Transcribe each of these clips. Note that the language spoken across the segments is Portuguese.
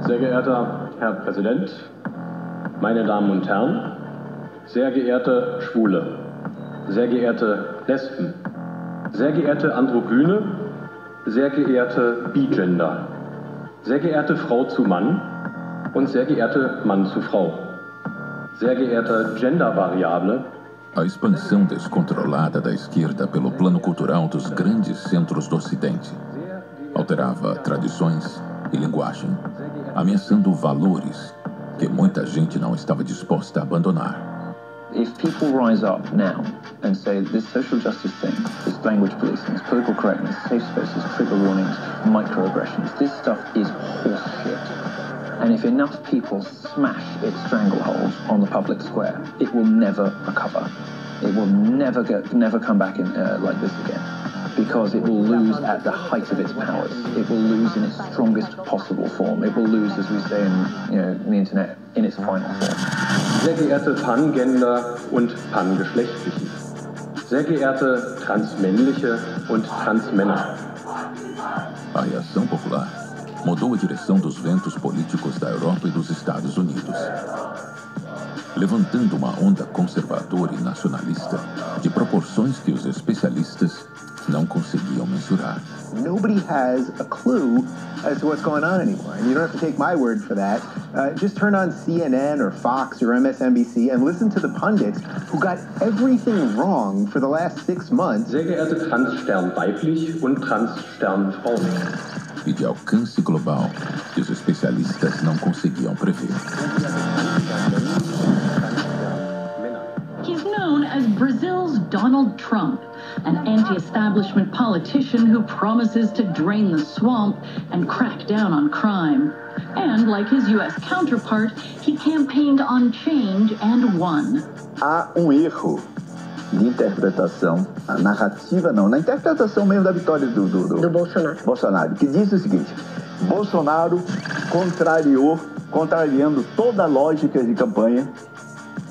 Sehr geehrter Herr Präsident, meine Damen und Herren, sehr geehrte Schwule, sehr geehrte Lesben, sehr geehrte Androgyne, sehr geehrte Bigender, sehr geehrte Frau zu Mann und sehr geehrte Mann zu Frau, sehr geehrte Gendervariable. A expansão descontrolada da esquerda pelo plano cultural dos grandes centros do Ocidente alterava tradições e linguagem, ameaçando valores que muita gente não estava disposta a abandonar. If people rise up now and say this social justice thing, this language policing, this political correctness, safe spaces, trigger warnings, microaggressions, this stuff is horseshit. And if enough people smash its stranglehold on the public square, it will never recover. It will never come back in like this again, because it will lose at the height of its powers. It will lose in its strongest possible form. It will lose, as we say in the internet, in its final form. Sehr geehrte Pangender und Pangeschlechtlichen, sehr geehrte Transmännliche und Transmänner. A reação popular mudou a direção dos ventos políticos da Europa e dos Estados Unidos, levantando uma onda conservadora e nacionalista de proporções que os especialistas não conseguiam mensurar. Nobody has a clue as to what's going on anymore. And you don't have to take my word for that. Just turn on CNN or Fox or MSNBC and listen to the pundits who got everything wrong for the last 6 months. Sehr geehrte Transstern weiblich und Transstern Frauen. E de alcance global que os especialistas não conseguiam prever. He's known as Brazil's Donald Trump, an anti-establishment politician who promises to drain the swamp and crack down on crime. And like his U.S. counterpart, he campaigned on change and won. Há erro de interpretação, a narrativa não, na interpretação mesmo da vitória do Bolsonaro, que diz o seguinte: Bolsonaro contrariando toda a lógica de campanha,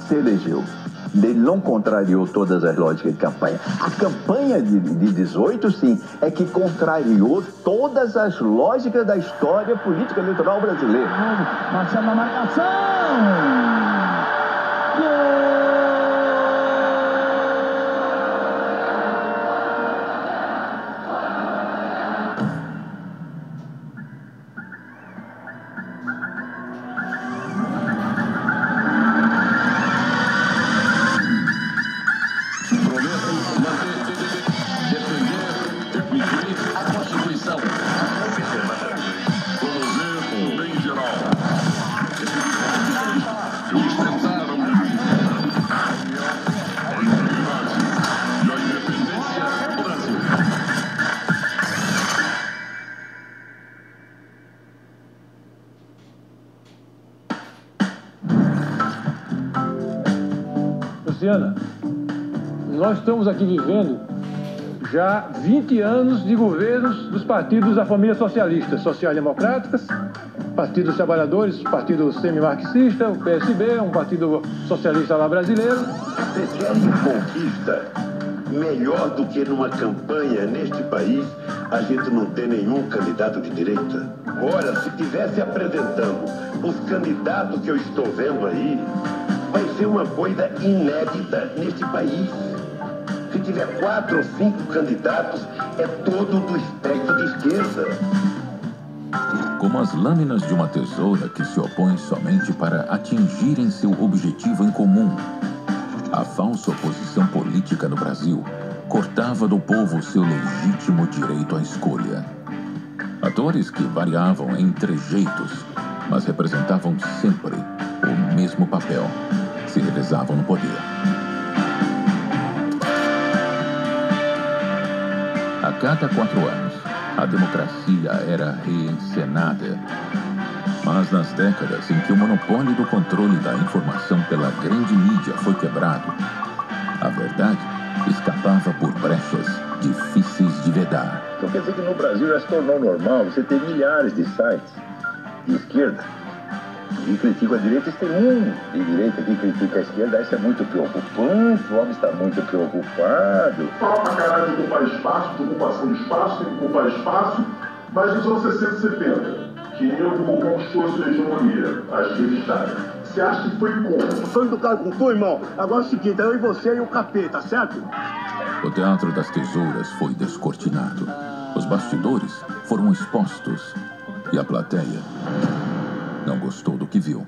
se elegeu. Ele não contrariou todas as lógicas de campanha. A campanha de 18, sim, é que contrariou todas as lógicas da história política eleitoral brasileira. Marcelo na marcação! Luciana, nós estamos aqui vivendo já 20 anos de governos dos partidos da família socialista, social-democráticas, Partido dos Trabalhadores, Partido Semi-Marxista, o PSB, um partido socialista lá brasileiro. Vocês querem conquista melhor do que numa campanha neste país a gente não ter nenhum candidato de direita? Olha, se tivesse apresentando os candidatos que eu estou vendo aí, vai ser uma coisa inédita neste país. Se tiver 4 ou 5 candidatos, é todo do espectro de esquerda. Como as lâminas de uma tesoura que se opõem somente para atingirem seu objetivo em comum, a falsa oposição política no Brasil cortava do povo seu legítimo direito à escolha. Atores que variavam em trejeitos, mas representavam sempre o mesmo papel, se revezavam no poder. A cada 4 anos, a democracia era reencenada. Mas nas décadas em que o monopólio do controle da informação pela grande mídia foi quebrado, a verdade escapava por brechas difíceis de vedar. Então quer dizer que no Brasil já se tornou normal você ter milhares de sites de esquerda que criticam a direita, e tem um de direita que critica a esquerda. Isso é muito preocupante, o homem está muito preocupado. Fala pra caralho de ocupar espaço, de ocupação de espaço, tem que ocupar espaço, mas nos anos 60 e 70, queriam que conquistou a sua hegemonia, as revistadas. Você acha que foi como? Foi educado com tu, irmão. Agora é o seguinte, eu e você e o capeta, certo? O Teatro das Tesouras foi descortinado. Os bastidores foram expostos. E a plateia não gostou do que viu.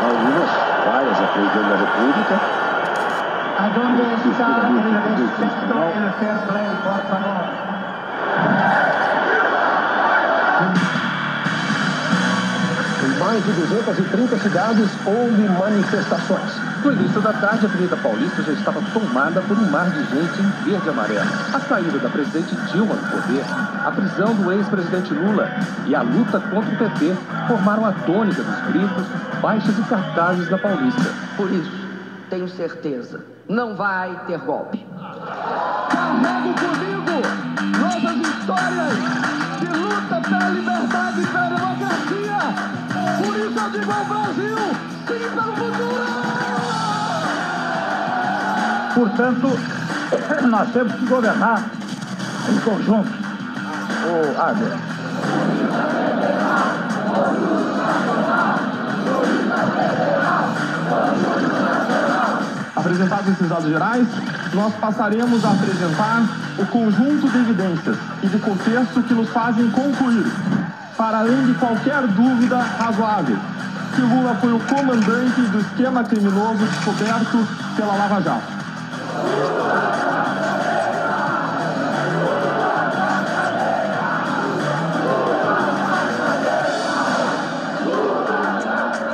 Algumas várias a presidente da República. Aonde está el respeto e el fair play, por favor? Em mais de 230 cidades houve manifestações. No início da tarde, a Avenida Paulista já estava tomada por um mar de gente em verde e amarelo. A saída da presidente Dilma do poder, a prisão do ex-presidente Lula e a luta contra o PT formaram a tônica dos gritos, faixas e cartazes da Paulista. Por isso, tenho certeza, não vai ter golpe. Carrego comigo nossas histórias de luta pela liberdade e pela democracia. Por isso eu digo ao Brasil, sim pelo futuro! Portanto, nós temos que governar em conjunto. Ô, Águia. Apresentados esses dados gerais, nós passaremos a apresentar o conjunto de evidências e de contexto que nos fazem concluir, para além de qualquer dúvida razoável, que Lula foi o comandante do esquema criminoso descoberto pela Lava Jato.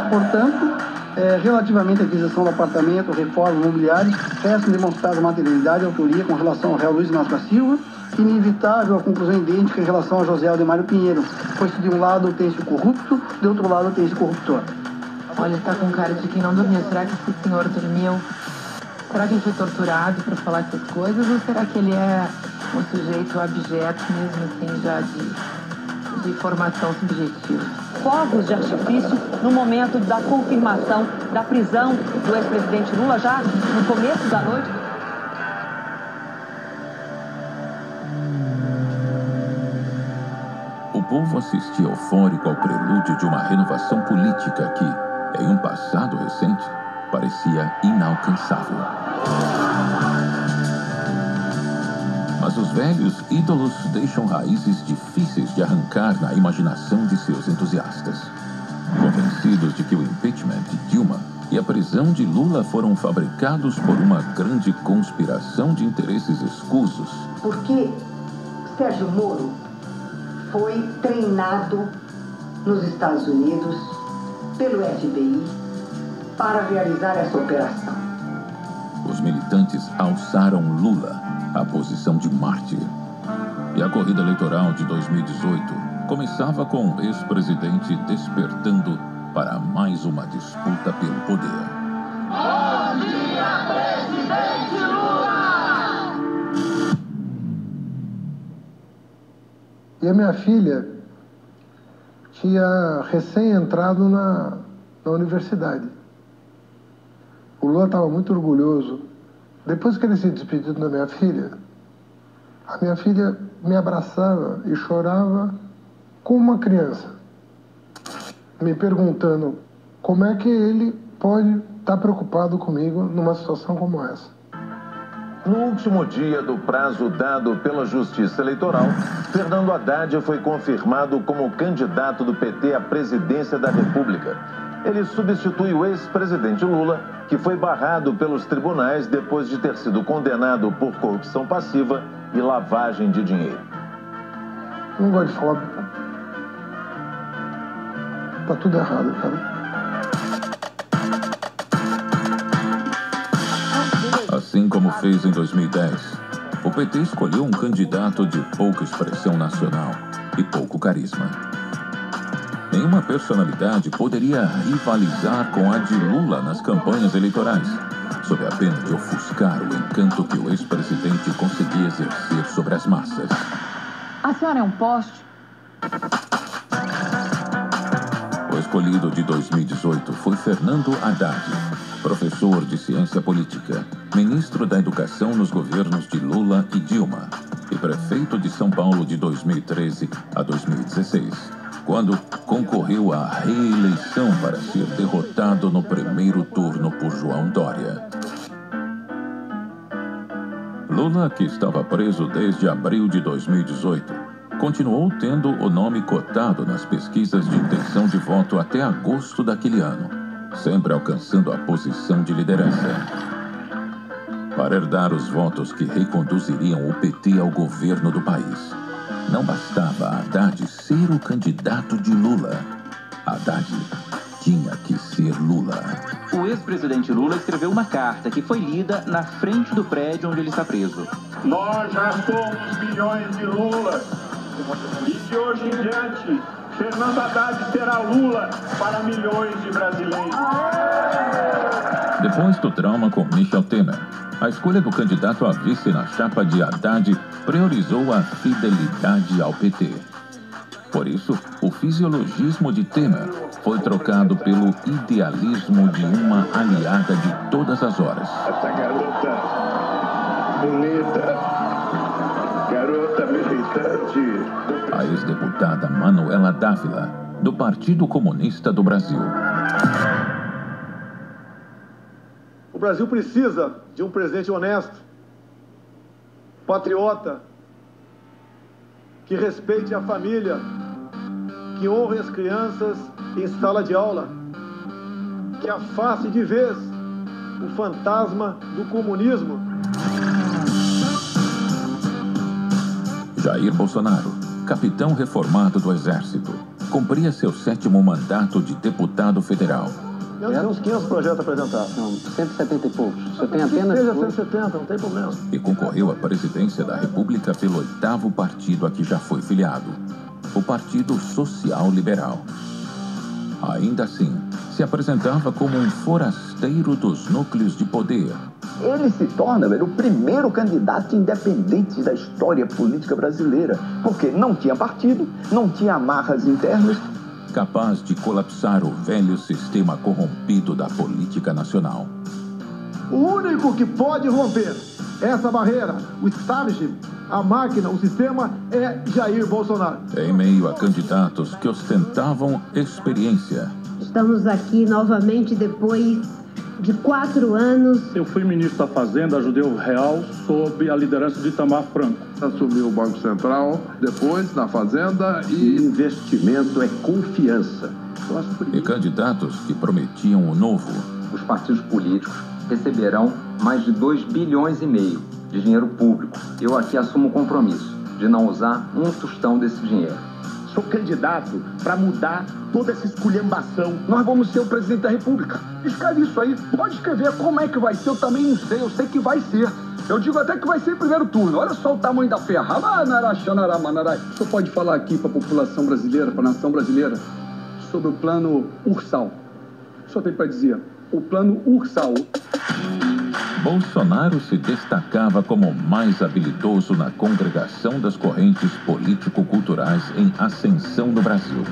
Portanto, relativamente à aquisição do apartamento, reforma imobiliária, restam demonstradas materialidade e autoria com relação ao réu Luiz Inácio da Silva, inevitável a conclusão idêntica em relação a José Aldemário Pinheiro, pois de um lado tem-se o corrupto, de outro lado tem-se o corruptor. Olha, está com cara de quem não dormiu. Será que esse senhor dormiu? Será que ele foi torturado para falar essas coisas? Ou será que ele é um sujeito abjeto mesmo assim, já de formação subjetiva? Fogos de artifício no momento da confirmação da prisão do ex-presidente Lula, já no começo da noite. O povo assistia eufórico ao prelúdio de uma renovação política que, em um passado recente, parecia inalcançável. Mas os velhos ídolos deixam raízes difíceis de arrancar na imaginação de seus entusiastas. Convencidos de que o impeachment de Dilma e a prisão de Lula foram fabricados por uma grande conspiração de interesses escusos. Porque Sérgio Moro foi treinado nos Estados Unidos pelo FBI para realizar essa operação. Os militantes alçaram Lula à posição de mártir. E a corrida eleitoral de 2018 começava com o ex-presidente despertando para mais uma disputa pelo poder. Bom dia, presidente Lula! E a minha filha tinha recém entrado na universidade. O Lula estava muito orgulhoso. Depois que ele se despediu da minha filha, a minha filha me abraçava e chorava como uma criança, me perguntando como é que ele pode estar preocupado comigo numa situação como essa. No último dia do prazo dado pela Justiça Eleitoral, Fernando Haddad foi confirmado como candidato do PT à presidência da República. Ele substitui o ex-presidente Lula, que foi barrado pelos tribunais depois de ter sido condenado por corrupção passiva e lavagem de dinheiro. Não gosto de falar. Tá tudo errado, cara. Assim como fez em 2010, o PT escolheu um candidato de pouca expressão nacional e pouco carisma. Nenhuma personalidade poderia rivalizar com a de Lula nas campanhas eleitorais, sob a pena de ofuscar o encanto que o ex-presidente conseguia exercer sobre as massas. A senhora é um poste? O escolhido de 2018 foi Fernando Haddad, professor de ciência política, ministro da Educação nos governos de Lula e Dilma e prefeito de São Paulo de 2013 a 2016, quando concorreu à reeleição para ser derrotado no primeiro turno por João Dória. Lula, que estava preso desde abril de 2018, continuou tendo o nome cotado nas pesquisas de intenção de voto até agosto daquele ano, sempre alcançando a posição de liderança. Para herdar os votos que reconduziriam o PT ao governo do país, não bastava Haddad ser o candidato de Lula. Haddad tinha que ser Lula. O ex-presidente Lula escreveu uma carta que foi lida na frente do prédio onde ele está preso. Nós já somos milhões de Lula. E de hoje em diante, Fernando Haddad será Lula para milhões de brasileiros. Depois do trauma com Michel Temer, a escolha do candidato a vice na chapa de Haddad priorizou a fidelidade ao PT. Por isso, o fisiologismo de Temer foi trocado pelo idealismo de uma aliada de todas as horas. Essa garota bonita, garota militante. A ex-deputada Manuela Dávila, do Partido Comunista do Brasil. O Brasil precisa de um presidente honesto, patriota, que respeite a família, que honre as crianças em sala de aula, que afaste de vez o fantasma do comunismo. Jair Bolsonaro, capitão reformado do Exército, cumpria seu 7º mandato de deputado federal. Eu tenho uns 500 projetos apresentados. Não, 170 e poucos. Você tem apenas... Seja 170, não tem problema. E concorreu à presidência da República pelo 8º partido a que já foi filiado, o Partido Social Liberal. Ainda assim, se apresentava como um forasteiro dos núcleos de poder. Ele se torna, velho, o primeiro candidato independente da história política brasileira, porque não tinha partido, não tinha amarras internas. Capaz de colapsar o velho sistema corrompido da política nacional. O único que pode romper essa barreira, o establishment, a máquina, o sistema, é Jair Bolsonaro. Em meio a candidatos que ostentavam experiência. Estamos aqui novamente depois de 4 anos. Eu fui ministro da Fazenda, ajudei o Real sob a liderança de Itamar Franco. Assumiu o Banco Central, depois na Fazenda e... Investimento é confiança. E candidatos que prometiam o novo. Os partidos políticos receberão mais de 2,5 bilhões de dinheiro público. Eu aqui assumo o compromisso de não usar um tostão desse dinheiro. Sou candidato para mudar toda essa esculhambação. Nós vamos ser o presidente da República. Escreve isso aí. Pode escrever como é que vai ser. Eu também não sei. Eu sei que vai ser. Eu digo até que vai ser em primeiro turno. Olha só o tamanho da ferra. O senhor pode falar aqui para a população brasileira, para a nação brasileira, sobre o plano Ursal. O senhor tem para dizer? O plano Ursal. Bolsonaro se destacava como o mais habilidoso na congregação das correntes político-culturais em ascensão no Brasil.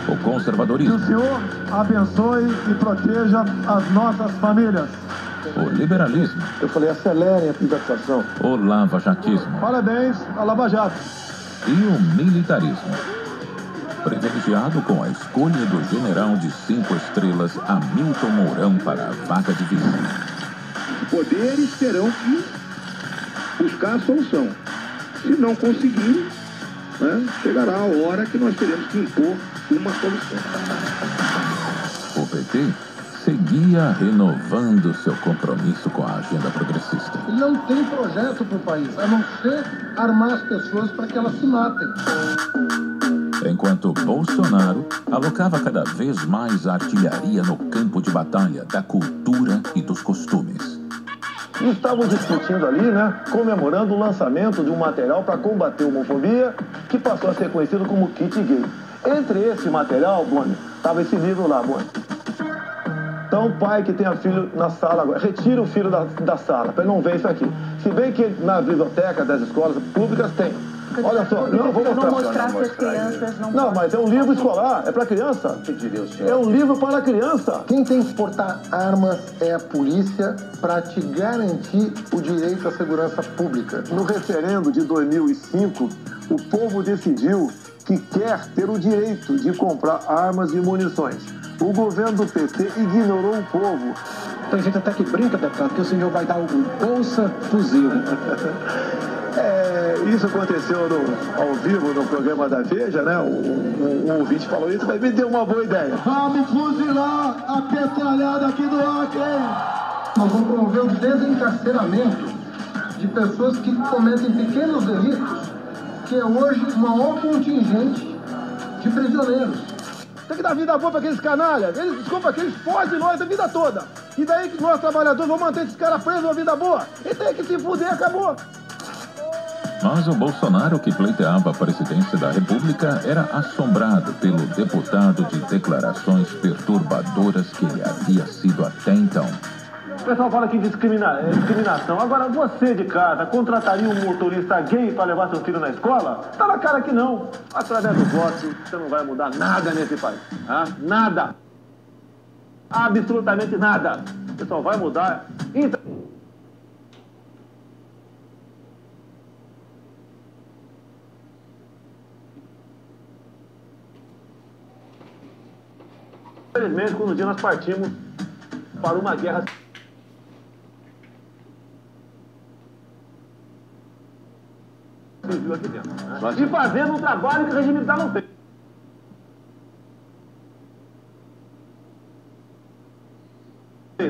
O conservadorismo. Que o Senhor abençoe e proteja as nossas famílias. O liberalismo. Eu falei, acelerem a privatização. O lava-jatismo. Parabéns a Lava Jato. E o militarismo. Privilegiado com a escolha do general de 5 estrelas Hamilton Mourão para a vaga de vice. Poderes terão que buscar a solução. Se não conseguirem, chegará a hora que nós teremos que impor uma solução. O PT seguia renovando seu compromisso com a agenda progressista. Ele não tem projeto para o país, a não ser armar as pessoas para que elas se matem. Enquanto Bolsonaro alocava cada vez mais artilharia no campo de batalha da cultura e dos costumes. E estavam discutindo ali, comemorando o lançamento de um material para combater a homofobia, que passou a ser conhecido como kit gay. Entre esse material, Boni, estava esse livro lá, Boni. Então, o pai que tenha filho na sala agora, retira o filho da sala, para ele não ver isso aqui. Se bem que na biblioteca das escolas públicas tem. Olha só, não vou mostrar se as crianças não... Não, mas é um livro escolar, é para criança. Que diria o senhor? É um livro para criança. Quem tem que portar armas é a polícia para te garantir o direito à segurança pública. No referendo de 2005, o povo decidiu que quer ter o direito de comprar armas e munições. O governo do PT ignorou o povo. Tem gente até que brinca, deputado, que o senhor vai dar o Bolsa Fuzil. Isso aconteceu ao vivo no programa da Veja, né? Um ouvinte falou isso, mas me deu uma boa ideia. Vamos fuzilar a petralhada aqui do Acre! Nós vamos promover o desencarceramento de pessoas que cometem pequenos delitos, que é hoje o maior contingente de prisioneiros. Tem que dar vida boa para aqueles canalhas. Desculpa, que eles fogem nós a vida toda. E daí que nós, trabalhadores, vamos manter esses caras presos uma vida boa. E tem que se fuder, acabou. Mas o Bolsonaro, que pleiteava a presidência da República, era assombrado pelo deputado de declarações perturbadoras que ele havia sido até então. O pessoal fala que discriminação. Agora, você de casa contrataria um motorista gay para levar seu filho na escola? Tá na cara que não. Através do voto, você não vai mudar nada nesse país. Ah? Nada. Absolutamente nada. Você só vai mudar... Infelizmente, quando um dia nós partimos para uma guerra civil aqui dentro, né? E fazendo um trabalho que o regime militar não fez.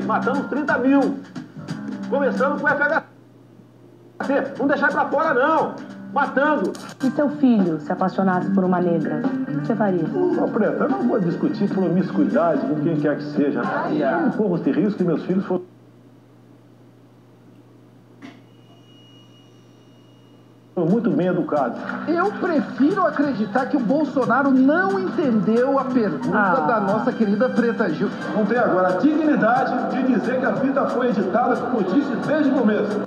Matamos 30 mil, começando com o FHC. Não deixar para fora, não. Matando. E seu filho se apaixonasse por uma negra, o que você faria? Não, Preta, eu não vou discutir promiscuidade com quem quer que seja. Eu não corro esse risco que meus filhos foram muito bem educados. Eu prefiro acreditar que o Bolsonaro não entendeu a pergunta da nossa querida Preta Gil. Não tem agora a dignidade de dizer que a fita foi editada, como disse desde o começo.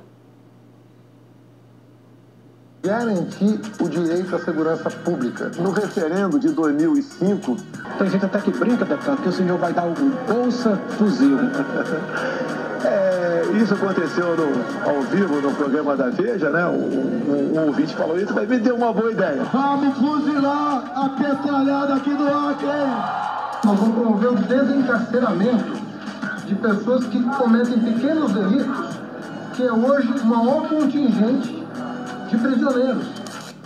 Garantir o direito à segurança pública. No referendo de 2005... Tem gente até que brinca, deputado, que o senhor vai dar o Bolsa Fuzil. Isso aconteceu ao vivo no programa da Veja, né? Um ouvinte falou isso, mas me deu uma boa ideia. Vamos fuzilar a petralhada aqui do Acre! Nós vamos promover o desencarceramento de pessoas que cometem pequenos delitos, que é hoje o maior contingente de prisioneiros.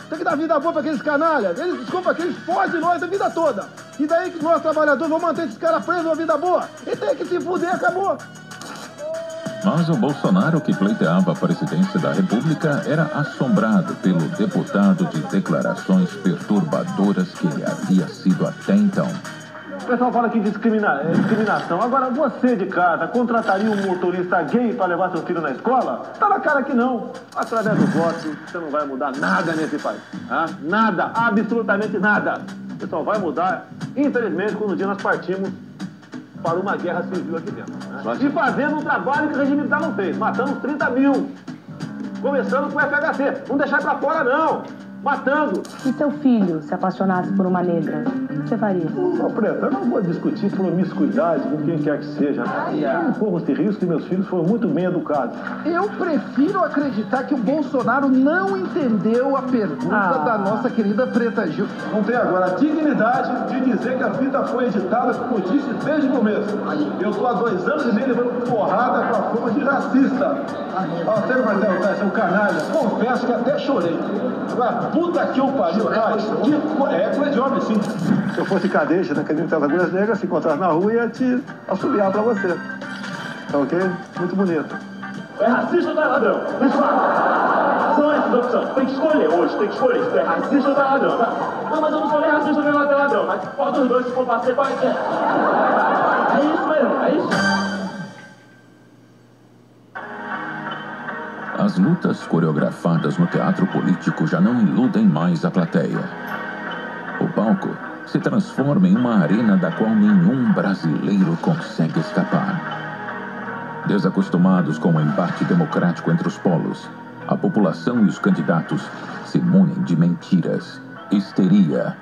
Tem que dar vida boa para aqueles canalhas. Desculpa, que eles fogem nós a vida toda. E daí que nós, trabalhadores, vamos manter esses caras presos uma vida boa. E tem que se fuder, acabou. Mas o Bolsonaro, que pleiteava a presidência da República, era assombrado pelo deputado de declarações perturbadoras que ele havia sido até então. O pessoal fala que discriminação. Agora, você de casa contrataria um motorista gay para levar seu filho na escola? Tá na cara que não. Através do voto, você não vai mudar nada nesse país. Ah? Nada. Absolutamente nada. Você só vai mudar, infelizmente, quando um dia nós partimos para uma guerra civil aqui dentro, né? E fazendo um trabalho que o regime militar não fez. Matamos 30 mil, começando com o FHC. Não deixar para fora, não. Matando. E seu filho se apaixonasse por uma negra, o que você faria? Não, Preta, eu não vou discutir promiscuidade com quem quer que seja. Eu não corro esse risco que meus filhos foram muito bem educados. Eu prefiro acreditar que o Bolsonaro não entendeu a pergunta da nossa querida Preta Gil. Não tem agora a dignidade de dizer que a fita foi editada, como disse desde o começo. Eu estou há 2 anos e meio levando porrada com a forma de racista. Você, Marcelo, é um canalha. Confesso que até chorei. Puta que eu pariu, é coisa de homem, sim. Se eu fosse cadete da Academia das Agulhas Negras, se encontrasse na rua, ia te assobiar pra você. Tá ok? Muito bonito. É racista ou tá ladrão? São essas opções. Tem que escolher hoje, tem que escolher se é racista ou tá ladrão, tá? Não, mas eu não sou nem racista nem ladrão, mas qual dos dois se for pra ser, vai ser. É isso mesmo, é isso. As lutas coreografadas no teatro político já não iludem mais a plateia. O palco se transforma em uma arena da qual nenhum brasileiro consegue escapar. Desacostumados com o embate democrático entre os polos, a população e os candidatos se imunem de mentiras, histeria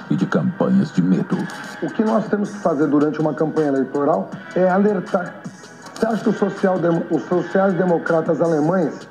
e de campanhas de medo. O que nós temos que fazer durante uma campanha eleitoral é alertar. Você acha que os sociais-democratas alemães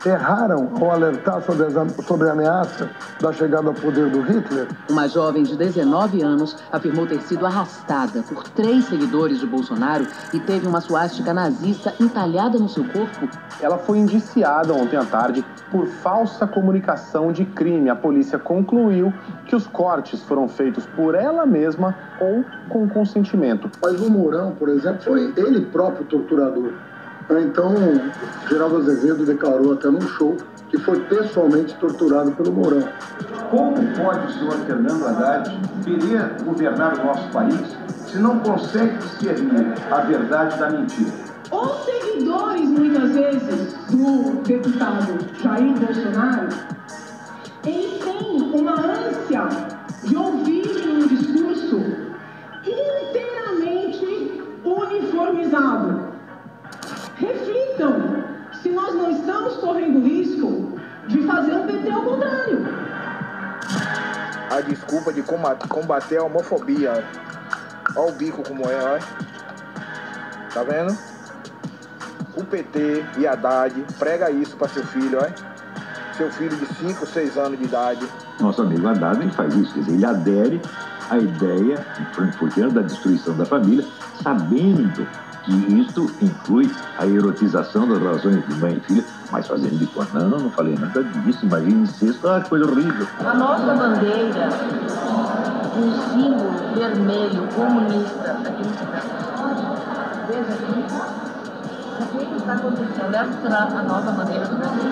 erraram ao alertar sobre a ameaça da chegada ao poder do Hitler? Uma jovem de 19 anos afirmou ter sido arrastada por 3 seguidores de Bolsonaro e teve uma suástica nazista entalhada no seu corpo. Ela foi indiciada ontem à tarde por falsa comunicação de crime. A polícia concluiu que os cortes foram feitos por ela mesma ou com consentimento. Mas o Mourão, por exemplo, foi ele próprio torturador. Então, Geraldo Azevedo declarou até num show que foi pessoalmente torturado pelo Mourão. Como pode o senhor Fernando Haddad querer governar o nosso país se não consegue discernir a verdade da mentira? Os seguidores, muitas vezes, do deputado Jair Bolsonaro, eles têm uma ânsia de ouvir um discurso inteiramente uniformizado. Reflitam se nós não estamos correndo risco de fazer um PT ao contrário. A desculpa de combater a homofobia. Olha o bico como é, olha. Tá vendo? O PT e a Haddad prega isso para seu filho, olha. Seu filho de 5, 6 anos de idade. Nosso amigo Haddad, ele faz isso, quer dizer, ele adere à ideia frankfurtiana da destruição da família, sabendo que isso inclui a erotização das relações de mãe e filha, mas fazendo de conta, não falei nada disso, imagina incesto, que coisa horrível. A nossa bandeira, um símbolo vermelho comunista, veja aqui, o que está acontecendo? Essa será a nova bandeira do Brasil.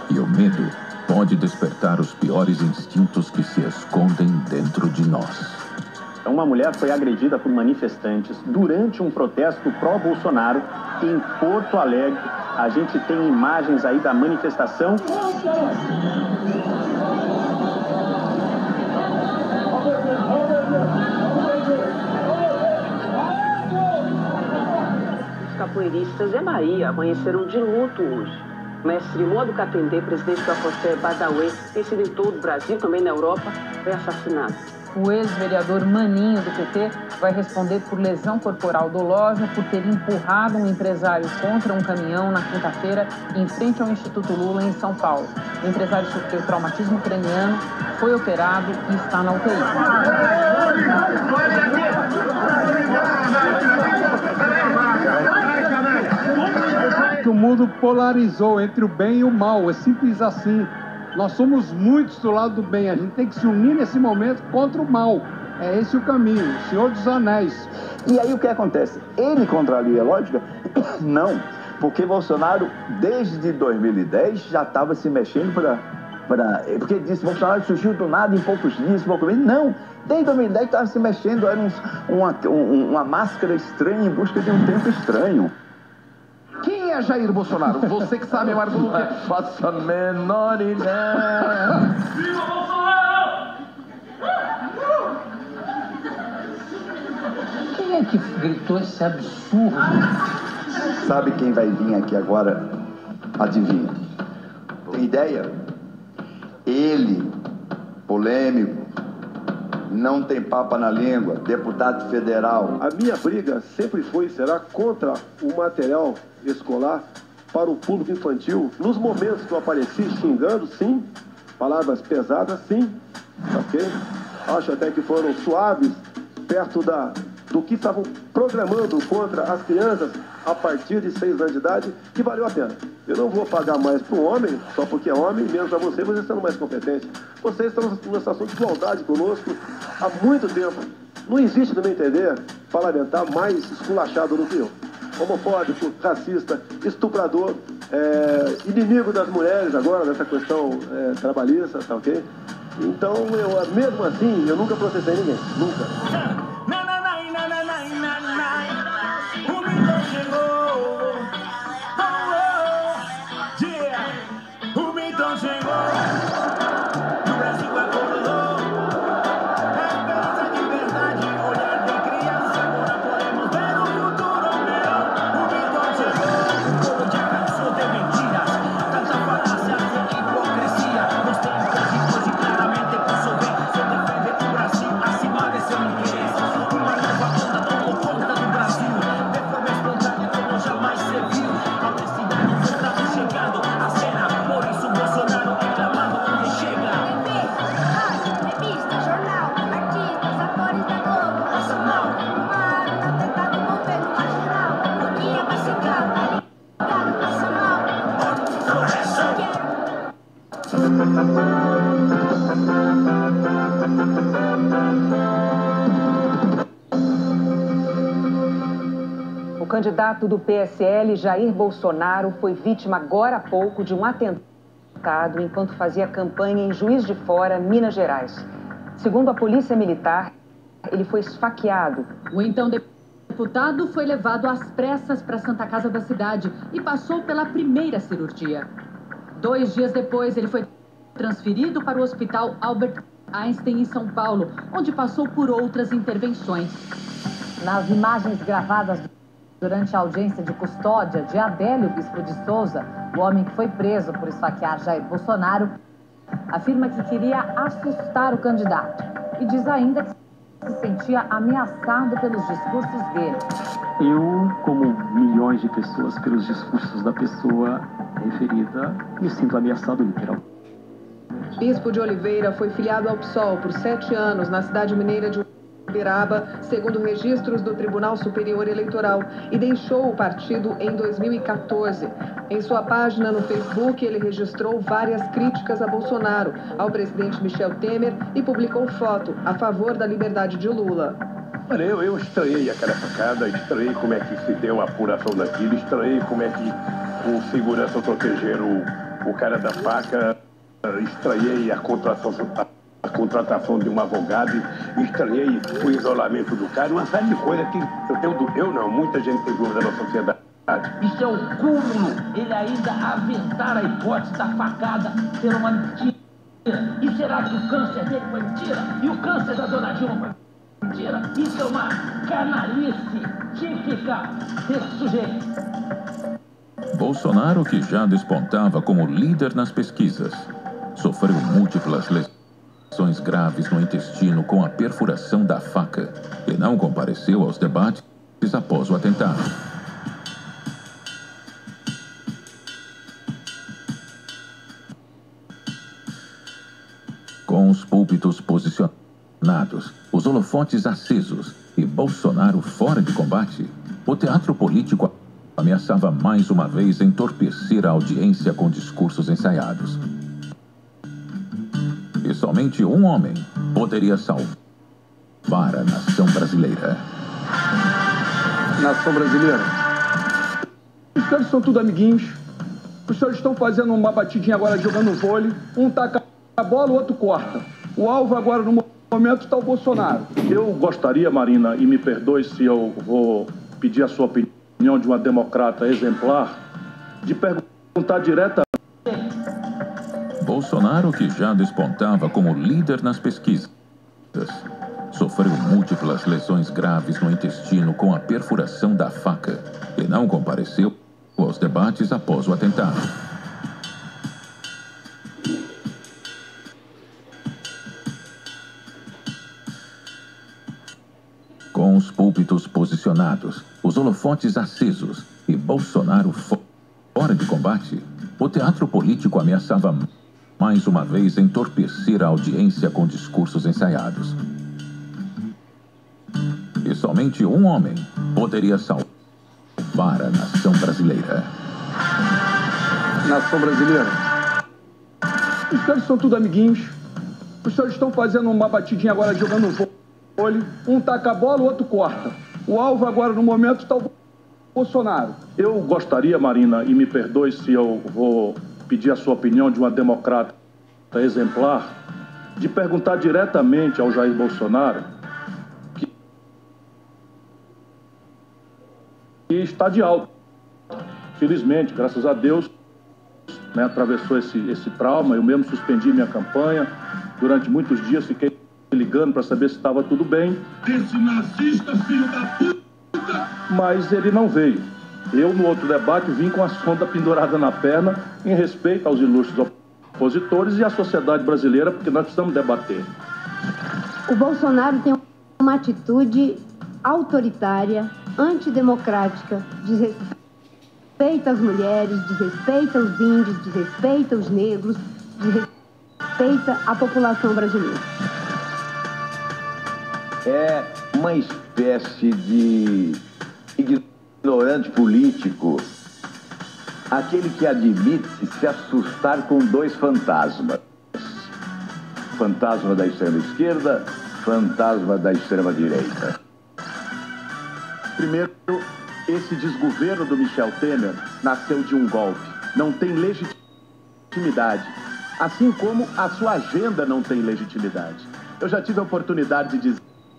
E o medo pode despertar os piores instintos que se escondem dentro de nós. Uma mulher foi agredida por manifestantes durante um protesto pró-Bolsonaro em Porto Alegre. A gente tem imagens aí da manifestação. Os capoeiristas de Bahia amanheceram de luto hoje. Mestre Modo Catendê, presidente da José Badawi, conhecido em todo o Brasil, também na Europa, foi assassinado. O ex-vereador Maninho do PT vai responder por lesão corporal dolosa por ter empurrado um empresário contra um caminhão na quinta-feira em frente ao Instituto Lula, em São Paulo. O empresário sofreu traumatismo craniano, foi operado e está na UTI. Que o mundo polarizou entre o bem e o mal, é simples assim. Nós somos muitos do lado do bem, a gente tem que se unir nesse momento contra o mal. É esse o caminho, o Senhor dos Anéis. E aí o que acontece? Ele contraria a lógica? Não, porque Bolsonaro, desde 2010, já estava se mexendo porque ele disse que Bolsonaro surgiu do nada em poucos dias, Não, desde 2010 estava se mexendo, era uma máscara estranha em busca de um tempo estranho. Quem é Jair Bolsonaro? Você que sabe mais do que... Faça a menor ideia. Viva Bolsonaro! Quem é que gritou esse absurdo? Sabe quem vai vir aqui agora? Adivinha? Tem ideia? Ele, polêmico, não tem papa na língua, deputado federal. A minha briga sempre foi e será contra o material escolar para o público infantil. Nos momentos que eu apareci xingando, sim, palavras pesadas, sim, ok? Acho até que foram suaves, perto do que estavam programando contra as crianças a partir de 6 anos de idade, que valeu a pena. Eu não vou pagar mais para um homem, só porque é homem, menos para você sendo mais competente. Vocês estão numa situação de igualdade conosco há muito tempo. Não existe, no meu entender, parlamentar mais esculachado do que eu. Homofóbico, racista, estuprador, inimigo das mulheres agora, nessa questão trabalhista, tá ok? Então, mesmo assim, eu nunca processei ninguém, nunca. Tanta falácia e hipocrisia, nos tempos candidato do PSL, Jair Bolsonaro, foi vítima agora há pouco de um atentado enquanto fazia campanha em Juiz de Fora, Minas Gerais. Segundo a Polícia Militar, ele foi esfaqueado. O então deputado foi levado às pressas para a Santa Casa da cidade e passou pela primeira cirurgia. 2 dias depois, ele foi transferido para o Hospital Albert Einstein, em São Paulo, onde passou por outras intervenções. Nas imagens gravadas durante a audiência de custódia de Adélio Bispo de Souza, o homem que foi preso por esfaquear Jair Bolsonaro, afirma que queria assustar o candidato e diz ainda que se sentia ameaçado pelos discursos dele. Eu, como milhões de pessoas, pelos discursos da pessoa referida, me sinto ameaçado literalmente. Bispo de Oliveira foi filiado ao PSOL por 7 anos na cidade mineira de Uberaba, segundo registros do Tribunal Superior Eleitoral, e deixou o partido em 2014. Em sua página no Facebook, ele registrou várias críticas a Bolsonaro, ao presidente Michel Temer, e publicou foto a favor da liberdade de Lula. Olha, eu estranhei aquela facada, estranhei como é que se deu a apuração daquilo, estranhei como é que o segurança protegeram o cara da faca, estranhei a contratação de um advogado, estranhei o isolamento do cara, uma série de coisas que muita gente tem dúvida na sociedade. Isso é o cúmulo, ele ainda aventar a hipótese da facada ser uma mentira. E será que o câncer dele foi mentira? E o câncer da dona Dilma foi mentira? Isso é uma canalice típica desse sujeito. Bolsonaro, que já despontava como líder nas pesquisas, sofreu múltiplas lesões graves no intestino com a perfuração da faca e não compareceu aos debates após o atentado. Com os púlpitos posicionados, os holofotes acesos e Bolsonaro fora de combate, o teatro político ameaçava mais uma vez entorpecer a audiência com discursos ensaiados. E somente um homem poderia salvar a nação brasileira. Nação brasileira. Os senhores são tudo amiguinhos. Os senhores estão fazendo uma batidinha agora jogando vôlei. Um taca a bola, o outro corta. O alvo agora no momento está o Bolsonaro. Eu gostaria, Marina, e me perdoe se eu vou pedir a sua opinião de uma democrata exemplar, de perguntar diretamente. Bolsonaro, que já despontava como líder nas pesquisas, sofreu múltiplas lesões graves no intestino com a perfuração da faca e não compareceu aos debates após o atentado. Com os púlpitos posicionados, os holofotes acesos e Bolsonaro fora de combate, o teatro político ameaçava mais uma vez entorpecer a audiência com discursos ensaiados. E somente um homem poderia salvar a nação brasileira. Nação brasileira. Os senhores são tudo amiguinhos. Os senhores estão fazendo uma batidinha agora jogando vôlei. Um taca a bola, o outro corta. O alvo agora no momento está o Bolsonaro. Eu gostaria, Marina, e me perdoe se eu vou pedir a sua opinião de uma democrata exemplar, de perguntar diretamente ao Jair Bolsonaro, que está de alta. Felizmente, graças a Deus, né, atravessou esse trauma. Eu mesmo suspendi minha campanha. Durante muitos dias fiquei ligando para saber se estava tudo bem. Esse nazista, filho da puta! Mas ele não veio. Eu, no outro debate, vim com a sonda pendurada na perna, em respeito aos ilustres opositores e à sociedade brasileira, porque nós precisamos debater. O Bolsonaro tem uma atitude autoritária, antidemocrática, desrespeita as mulheres, desrespeita os índios, desrespeita os negros, desrespeita a população brasileira. É uma espécie de ignorante político, aquele que admite se assustar com dois fantasmas. Fantasma da extrema esquerda, fantasma da extrema direita. Primeiro, Esse desgoverno do Michel Temer nasceu de um golpe. Não tem legitimidade. Assim como a sua agenda não tem legitimidade. Eu já tive a oportunidade de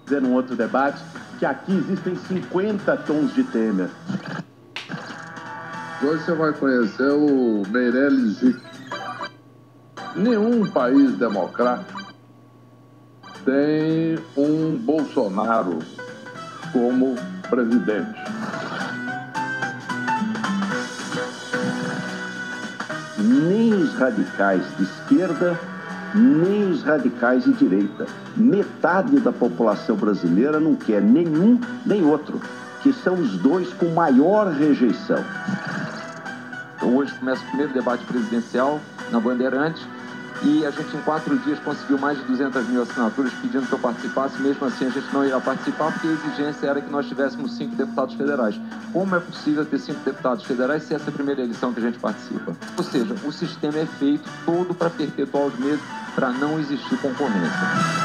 dizer num outro debate que aqui existem 50 tons de Temer. Hoje você vai conhecer o Meirelles Zic. Nenhum país democrático tem um Bolsonaro como presidente. Nem os radicais de esquerda, nem os radicais de direita. Metade da população brasileira não quer nenhum nem outro, que são os dois com maior rejeição. Hoje começa o primeiro debate presidencial na Bandeirantes e a gente em 4 dias conseguiu mais de 200 mil assinaturas pedindo que eu participasse. Mesmo assim a gente não irá participar porque a exigência era que nós tivéssemos 5 deputados federais. Como é possível ter 5 deputados federais se essa é a primeira eleição que a gente participa? Ou seja, o sistema é feito todo para perpetuar os mesmos, para não existir concorrência.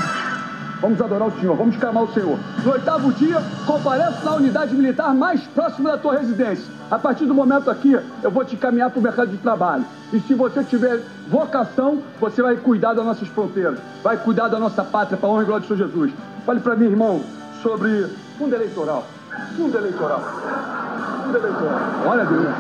Vamos adorar o Senhor, vamos clamar o Senhor. No 8º dia, comparece na unidade militar mais próxima da tua residência. A partir do momento aqui, eu vou te encaminhar para o mercado de trabalho. E se você tiver vocação, você vai cuidar das nossas fronteiras, vai cuidar da nossa pátria, para a honra e glória do Senhor Jesus. Fale para mim, irmão, sobre fundo eleitoral. Fundo eleitoral. Fundo eleitoral. Olha, Deus.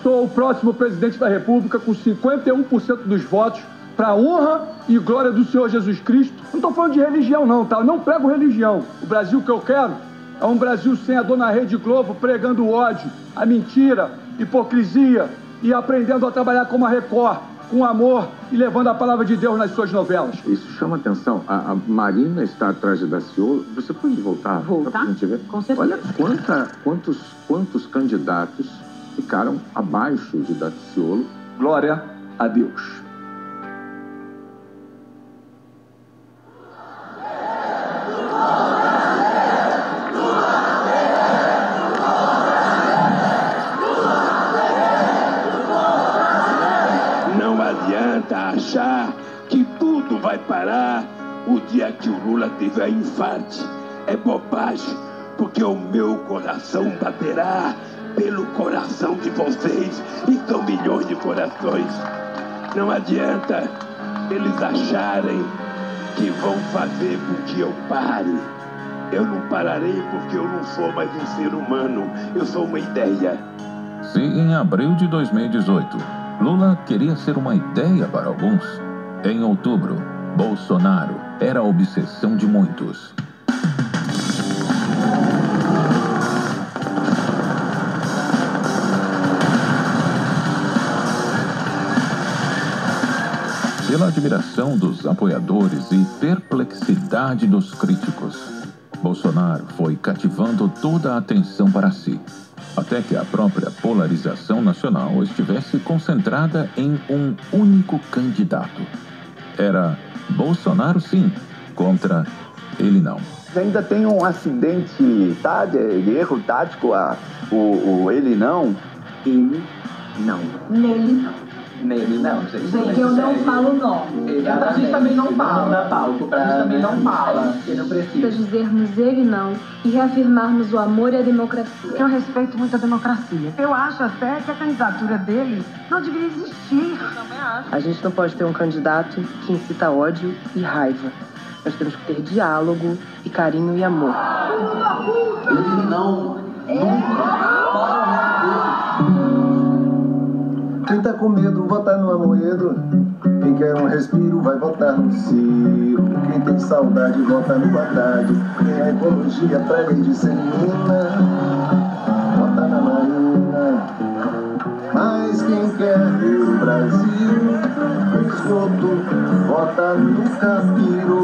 Sou o próximo presidente da República com 51% dos votos, para a honra e glória do Senhor Jesus Cristo. Não estou falando de religião não, tá? Eu não prego religião. O Brasil que eu quero é um Brasil sem a dona Rede Globo pregando o ódio, a mentira, hipocrisia e aprendendo a trabalhar como a Record, com amor e levando a palavra de Deus nas suas novelas. Isso chama atenção. A Marina está atrás de Daciolo. Você pode voltar? Voltar? Gente ver? Com certeza. Olha quantos candidatos ficaram abaixo de Daciolo. Glória a Deus. Achar que tudo vai parar o dia que o Lula tiver infarte. É bobagem, porque o meu coração baterá pelo coração de vocês e são milhões de corações. Não adianta eles acharem que vão fazer com que eu pare. Eu não pararei porque eu não sou mais um ser humano, eu sou uma ideia. Se em abril de 2018 Lula queria ser uma ideia para alguns, em outubro, Bolsonaro era a obsessão de muitos. Pela admiração dos apoiadores e perplexidade dos críticos, Bolsonaro foi cativando toda a atenção para si, até que a própria polarização nacional estivesse concentrada em um único candidato. Era Bolsonaro sim, contra ele não. Ainda tem um acidente, tá, de erro tático, o ele não. Ele não. Nele não. Nele não, gente. Gente, eu não falo nome. A gente também não fala. A gente também não fala. Porque não precisa. Dizermos ele não e reafirmarmos o amor e a democracia. Eu respeito muito a democracia. Eu acho até que a candidatura dele não deveria existir. Eu também acho. A gente não pode ter um candidato que incita ódio e raiva. Nós temos que ter diálogo e carinho e amor. Ele não. Quem tá com medo, vota no Amoedo. Quem quer um respiro, vai votar no Ciro. Quem tem saudade, vota no Haddad. Quem a ecologia prega e dissemina, vota na Marina. Mas quem quer ver o Brasil no esgoto, vota no Capiro.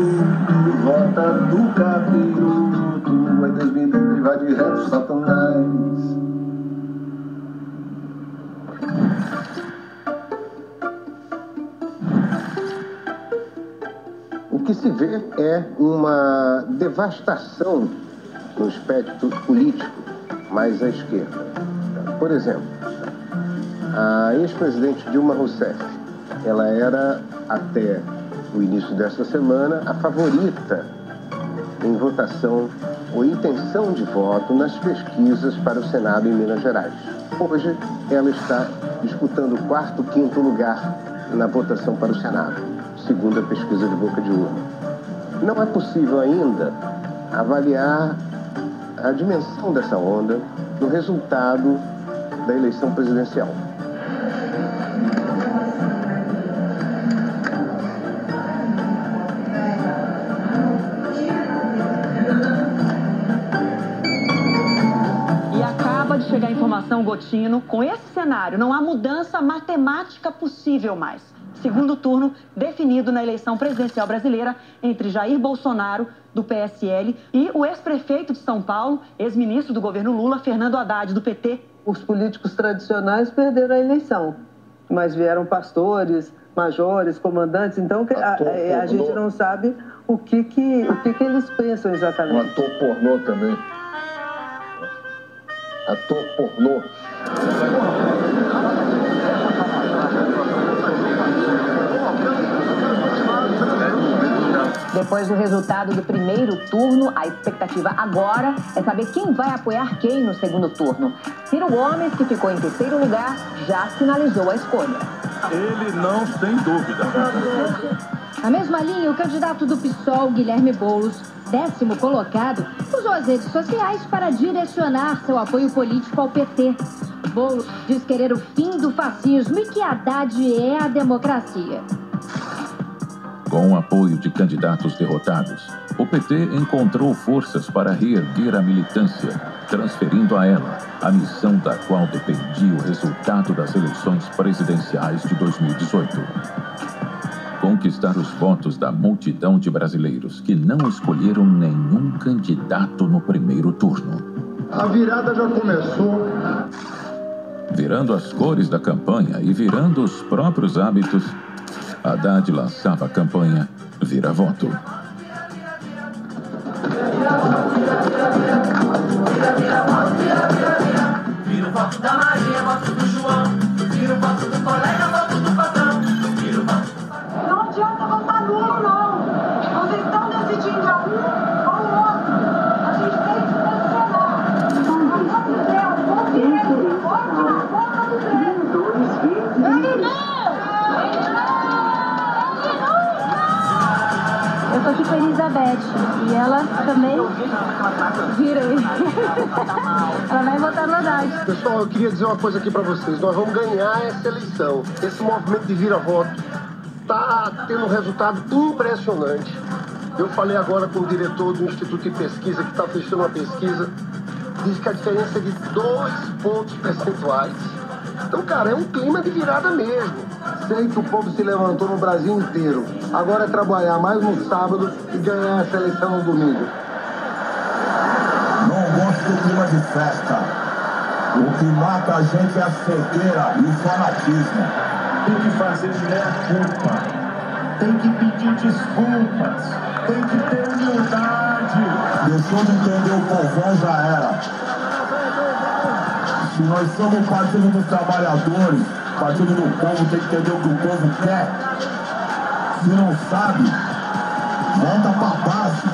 Vota no Capiro. Tu vai Deus me livre, vai de reto, Satanás. O que se vê é uma devastação no espectro político mais à esquerda. Por exemplo, a ex-presidente Dilma Rousseff, ela era, até o início desta semana, a favorita em votação ou intenção de voto nas pesquisas para o Senado em Minas Gerais. Hoje, ela está disputando o 4º, 5º lugar na votação para o Senado, segundo a pesquisa de boca de urna. Não é possível ainda avaliar a dimensão dessa onda no resultado da eleição presidencial. E acaba de chegar a informação, Gotino, com esse cenário não há mudança matemática possível mais. Segundo turno definido na eleição presidencial brasileira entre Jair Bolsonaro, do PSL, e o ex-prefeito de São Paulo, ex-ministro do governo Lula, Fernando Haddad, do PT. Os políticos tradicionais perderam a eleição, mas vieram pastores, majores, comandantes, então a gente não sabe o que eles pensam exatamente. Um ator pornô também. Ator pornô. Depois do resultado do primeiro turno, a expectativa agora é saber quem vai apoiar quem no segundo turno. Ciro Gomes, que ficou em terceiro lugar, já sinalizou a escolha. Ele não tem dúvida. Na mesma linha, o candidato do PSOL, Guilherme Boulos, 10º colocado, usou as redes sociais para direcionar seu apoio político ao PT. Boulos diz querer o fim do fascismo e que Haddad é a democracia. Com o apoio de candidatos derrotados, o PT encontrou forças para reerguer a militância, transferindo a ela a missão da qual dependia o resultado das eleições presidenciais de 2018. Conquistar os votos da multidão de brasileiros que não escolheram nenhum candidato no primeiro turno. A virada já começou. Virando as cores da campanha e virando os próprios hábitos, Haddad lançava a campanha Vira Voto. Vira o voto da Maria, voto do João. Vira o voto do colega, voto do patrão. Vira o voto do... Não adianta votar nulo, não. Vocês estão decidindo a um ou o outro. A gente tem que posicionar. Não fizer o voto direito, vote na boca do trem. Ele não! Eu tô aqui com a Elizabeth e ela também vira aí. Ela vai votar no Haddad. Pessoal, eu queria dizer uma coisa aqui pra vocês. Nós vamos ganhar essa eleição. Esse movimento de vira-voto tá tendo um resultado impressionante. Eu falei agora com o diretor do Instituto de Pesquisa, que está fechando uma pesquisa, diz que a diferença é de 2 pontos percentuais. Então, cara, é um clima de virada mesmo. Sei que o povo se levantou no Brasil inteiro. Agora é trabalhar mais no sábado e ganhar essa eleição no domingo. Não gosto do clima de festa. O que mata a gente é a cegueira e o fanatismo. Tem que fazer meia-culpa. Tem que pedir desculpas. Tem que ter humildade. Deixou de entender o povão, já era. Se nós somos o partido dos trabalhadores, partido do povo, tem que entender o que o povo quer. Se não sabe, volta pra base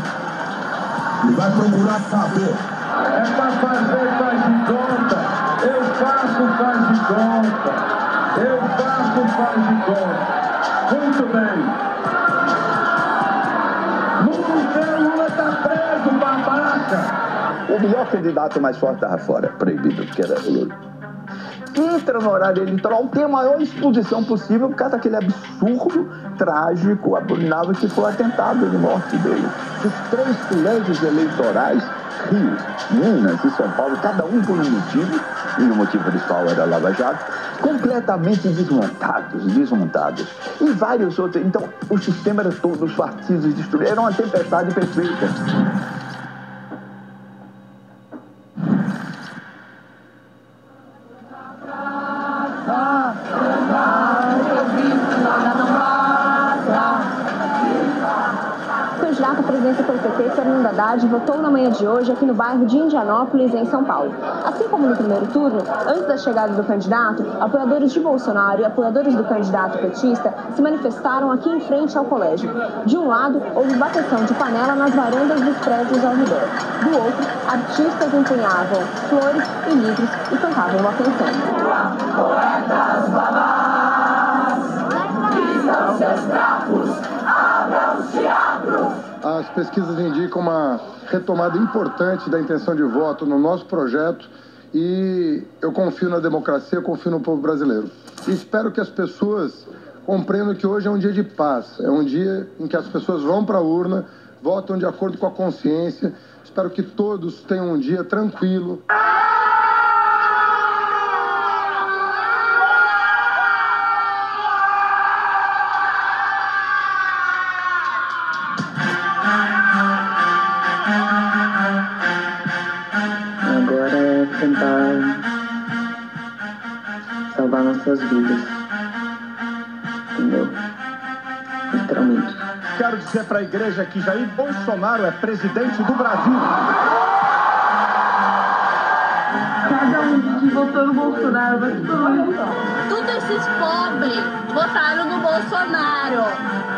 e vai procurar saber. É pra fazer, faz de conta. Eu faço, faz de conta. Eu faço, faz de conta. Muito bem. O Lula tá preso, babaca. O melhor candidato mais forte estava fora, proibido, que era o Lula. Entra no horário eleitoral, tem a maior exposição possível por causa daquele absurdo, trágico, abominável que foi o atentado de morte dele. Os 3 colégios eleitorais, Rio, Minas e São Paulo, cada um por um motivo, e o motivo principal era Lava Jato, completamente desmontados. E vários outros. Então, o sistema era todo, os partidos destruídos, era uma tempestade perfeita. candidato à presidência pelo PT, Fernando Haddad, votou na manhã de hoje aqui no bairro de Indianópolis, em São Paulo. Assim como no primeiro turno, antes da chegada do candidato, apoiadores de Bolsonaro e apoiadores do candidato petista se manifestaram aqui em frente ao colégio. De um lado, houve bateção de panela nas varandas dos prédios ao redor. Do outro, artistas empunhavam flores e livros e cantavam uma canção. Poetas babás, visam seus trapos, abram os teatros. As pesquisas indicam uma retomada importante da intenção de voto no nosso projeto e eu confio na democracia, eu confio no povo brasileiro. E espero que as pessoas compreendam que hoje é um dia de paz, é um dia em que as pessoas vão para a urna, votam de acordo com a consciência. Espero que todos tenham um dia tranquilo. Agora é tentar salvar nossas vidas. Entendeu? Literalmente. Quero dizer para a igreja que Jair Bolsonaro é presidente do Brasil. Cada um que votou no Bolsonaro vai se tornar. Todos esses pobres votaram no Bolsonaro.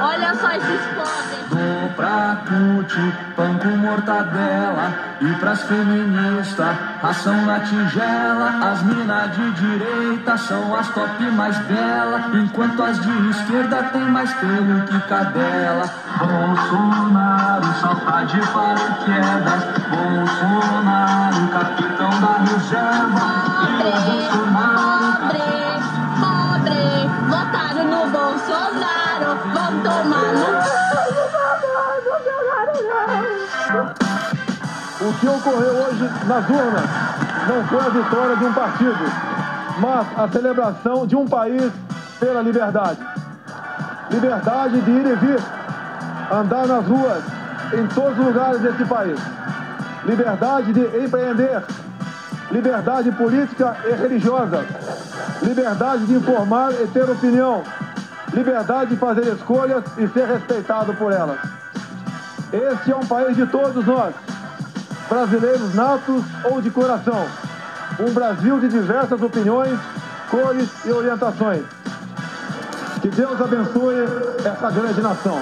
Olha só esses pobres. Dou pra CUT, pão com mortadela. E pras feministas, ração na tigela. As minas de direita são as top mais belas, enquanto as de esquerda tem mais pelo que cadela. Bolsonaro só tá de paraquedas. Bolsonaro, capitão da reserva. Pobre, votaram no Bolsonaro. Vão tomar no... O que ocorreu hoje nas urnas não foi a vitória de um partido, mas a celebração de um país pela liberdade. Liberdade de ir e vir, andar nas ruas, em todos os lugares desse país. Liberdade de empreender, liberdade política e religiosa, liberdade de informar e ter opinião, liberdade de fazer escolhas e ser respeitado por elas. Este é um país de todos nós, brasileiros natos ou de coração. Um Brasil de diversas opiniões, cores e orientações. Que Deus abençoe essa grande nação.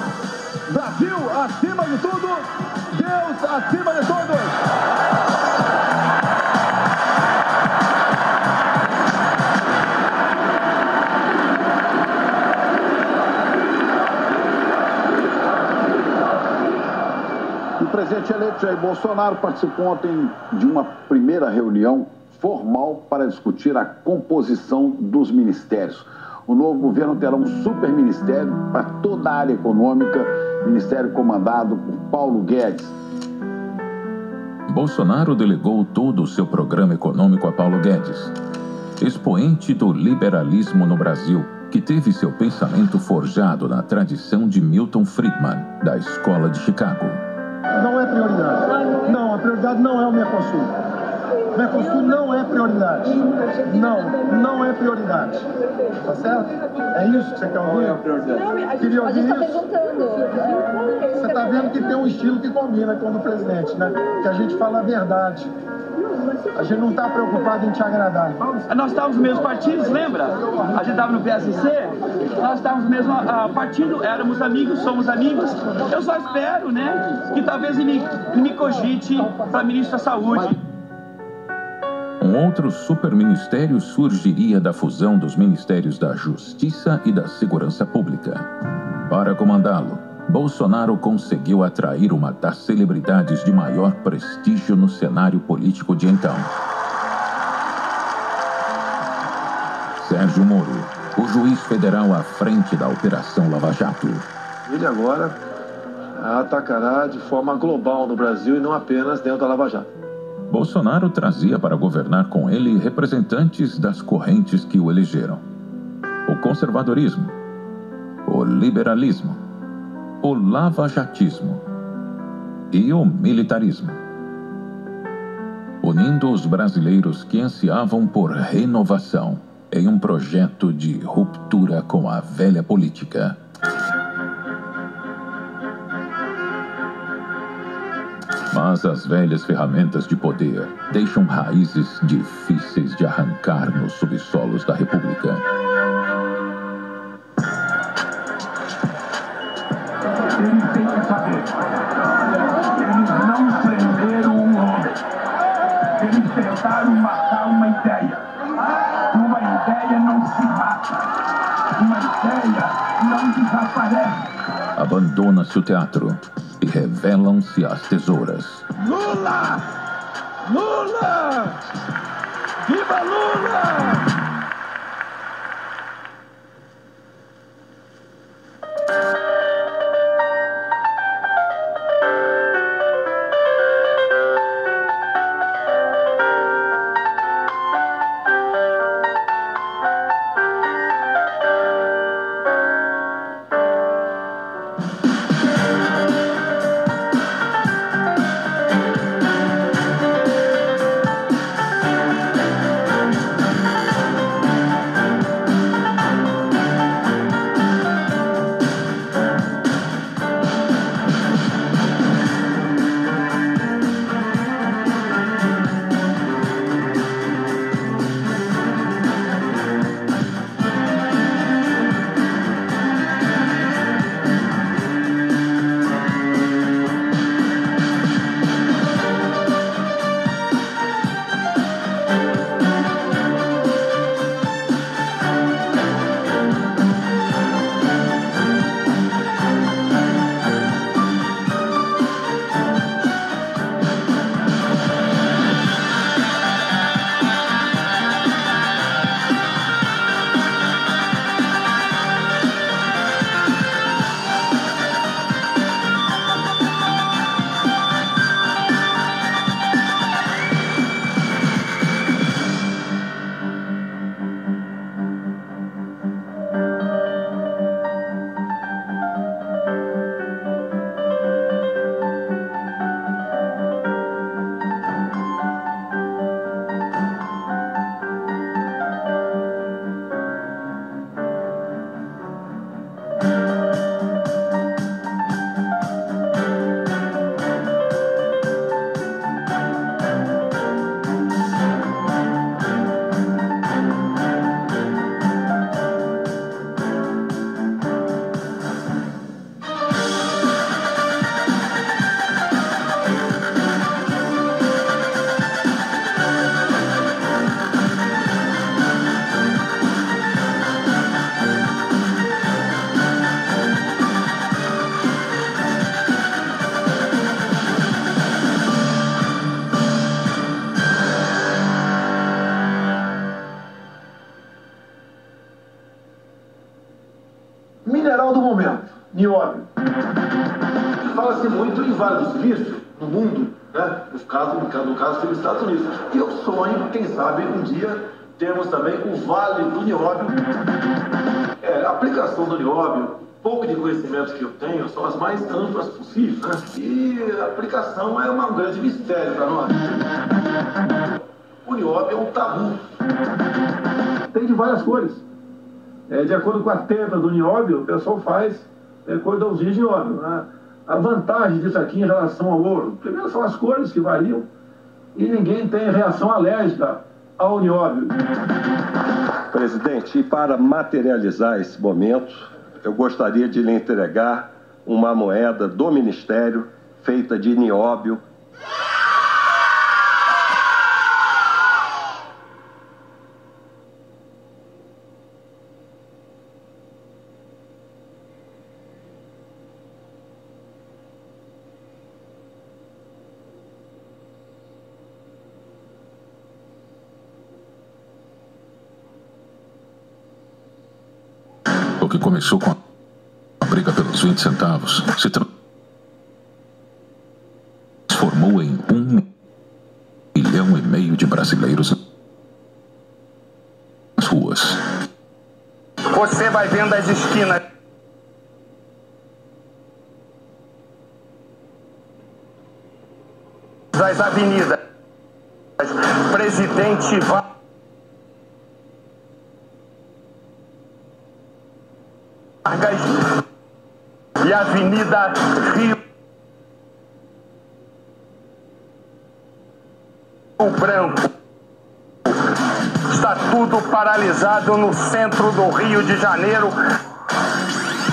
Brasil acima de tudo, Deus acima de todos. O presidente eleito Jair Bolsonaro participou ontem de uma primeira reunião formal para discutir a composição dos ministérios. O novo governo terá um super ministério para toda a área econômica, ministério comandado por Paulo Guedes. Bolsonaro delegou todo o seu programa econômico a Paulo Guedes, expoente do liberalismo no Brasil, que teve seu pensamento forjado na tradição de Milton Friedman, da Escola de Chicago. Não é prioridade. Não, a prioridade não é o Mercosul. O Mercosul não é prioridade. Não é prioridade. Tá certo? É isso que você quer ouvir? Não é a prioridade. Queria ouvir isso? Você está vendo que tem um estilo que combina com o do presidente, né? Que a gente fala a verdade. A gente não está preocupado em te agradar. Nós estávamos no mesmo partido, lembra? A gente estava no PSC, nós estávamos no mesmo partido, éramos amigos, somos amigos. Eu só espero, né, que talvez ele me cogite para ministro da Saúde. Um outro superministério surgiria da fusão dos Ministérios da Justiça e da Segurança Pública. Para comandá-lo, Bolsonaro conseguiu atrair uma das celebridades de maior prestígio no cenário político de então. Sérgio Moro, o juiz federal à frente da Operação Lava Jato. Ele agora atacará de forma global no Brasil e não apenas dentro da Lava Jato. Bolsonaro trazia para governar com ele representantes das correntes que o elegeram: o conservadorismo, o liberalismo, o lavajatismo e o militarismo, unindo os brasileiros que ansiavam por renovação em um projeto de ruptura com a velha política. Mas as velhas ferramentas de poder deixam raízes difíceis de arrancar nos subsolos da República. Eles têm que saber. Eles não prenderam um homem. Eles tentaram matar uma ideia. Uma ideia não se mata. Uma ideia não desaparece. Abandona-se o teatro e revelam-se as tesouras. Lula! Lula! Viva Lula! Mineral do momento, nióbio. Fala-se muito em Vale do Silício, no mundo, né? No caso dos Estados Unidos. E eu sonho, quem sabe, um dia termos também o Vale do Nióbio. A aplicação do nióbio, pouco de conhecimentos que eu tenho, são as mais amplas possíveis, né? E a aplicação é um grande mistério para nós. O nióbio é um tabu. Tem de várias cores. De acordo com a tenda do nióbio, o pessoal faz cordãozinho de nióbio. Né? A vantagem disso aqui em relação ao ouro, primeiro são as cores que variam e ninguém tem reação alérgica ao nióbio. Presidente, e para materializar esse momento, eu gostaria de lhe entregar uma moeda do Ministério feita de nióbio. O que começou com a briga pelos 20 centavos se transformou em 1,5 milhão de brasileiros nas ruas. Você vai vendo as esquinas das avenidas. Presidente Vargas e Avenida Rio branco. Está tudo paralisado no centro do Rio de Janeiro.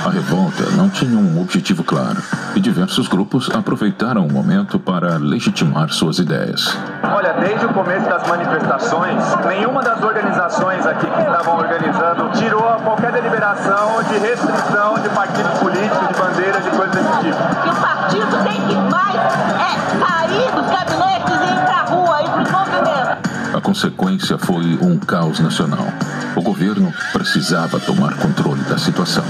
A revolta não tinha um objetivo claro e diversos grupos aproveitaram o momento para legitimar suas ideias. Olha, desde o começo das manifestações, nenhuma das organizações aqui que estavam organizando tirou qualquer deliberação de restrição de partidos políticos, de bandeiras, de coisas desse tipo. O que o partido tem que mais é sair dos gabinetes e ir para a rua, ir para os movimentos. A consequência foi um caos nacional. O governo precisava tomar controle da situação.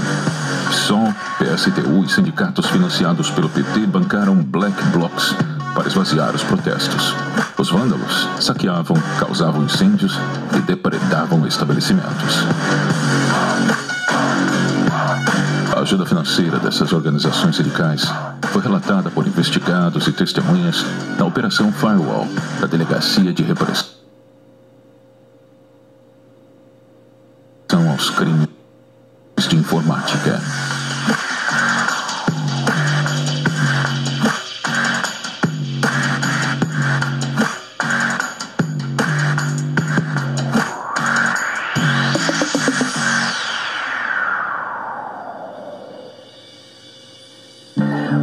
PSOL, PSTU e sindicatos financiados pelo PT bancaram black blocs para esvaziar os protestos. Os vândalos saqueavam, causavam incêndios e depredavam estabelecimentos. A ajuda financeira dessas organizações sindicais foi relatada por investigados e testemunhas na Operação Firewall, da Delegacia de Repressão aos Crimes de Informática.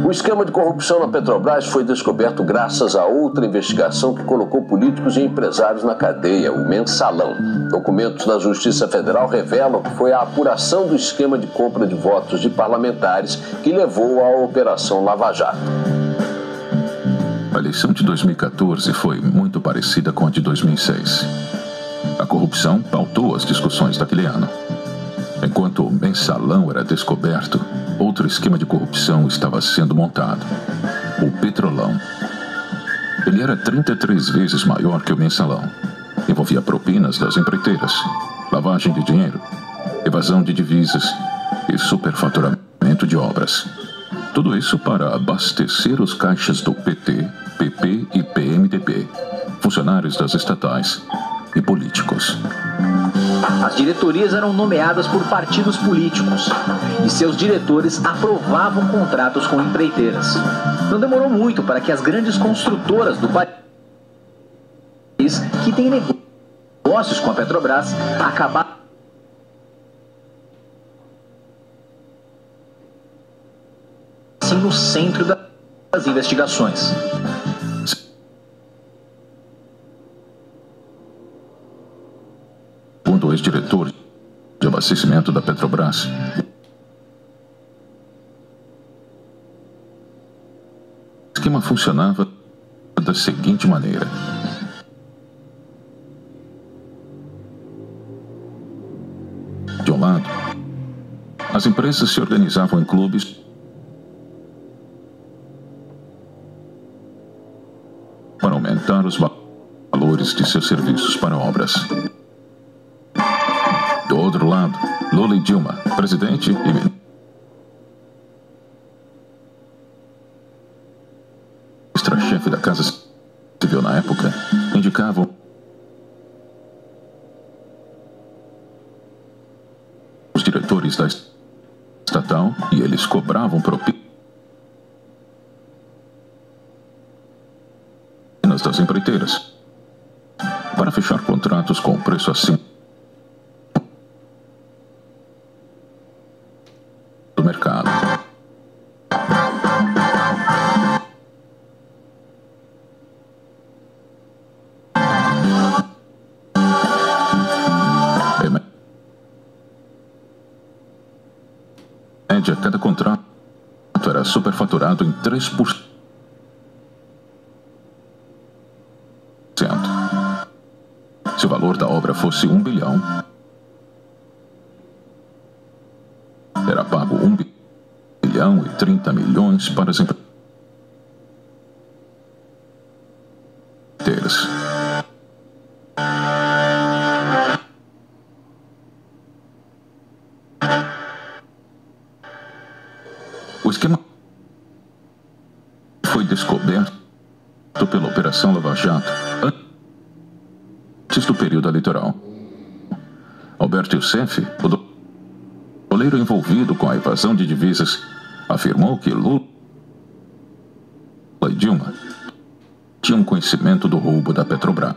O esquema de corrupção na Petrobras foi descoberto graças a outra investigação que colocou políticos e empresários na cadeia, o Mensalão. Documentos da Justiça Federal revelam que foi a apuração do esquema de compra de votos de parlamentares que levou à Operação Lava Jato. A eleição de 2014 foi muito parecida com a de 2006. A corrupção pautou as discussões daquele ano. Enquanto o Mensalão era descoberto, outro esquema de corrupção estava sendo montado: o Petrolão. Ele era 33 vezes maior que o Mensalão. Envolvia propinas das empreiteiras, lavagem de dinheiro, evasão de divisas e superfaturamento de obras. Tudo isso para abastecer os caixas do PT, PP e PMDB, funcionários das estatais e políticos. As diretorias eram nomeadas por partidos políticos e seus diretores aprovavam contratos com empreiteiras. Não demorou muito para que as grandes construtoras do país, que têm negócios com a Petrobras, acabassem no centro das investigações. Segundo o ex-diretor de abastecimento da Petrobras, o esquema funcionava da seguinte maneira: de um lado, as empresas se organizavam em clubes para aumentar os valores de seus serviços para obras. Do outro lado, Lula e Dilma, presidente e ministra-chefe da Casa Civil na época, indicavam os diretores da estatal e eles cobravam propinas das empreiteiras para fechar contratos com preço acima do mercado. Em média, cada contrato era superfaturado em 3%. Se o valor da obra fosse 1 bilhão, era pago 1 bilhão e 30 milhões para as empreiteiras. O esquema foi descoberto pela Operação Lava Jato antes do período eleitoral. Alberto Youssef, o doleiro envolvido com a evasão de divisas, afirmou que Lula e Dilma tinham conhecimento do roubo da Petrobras.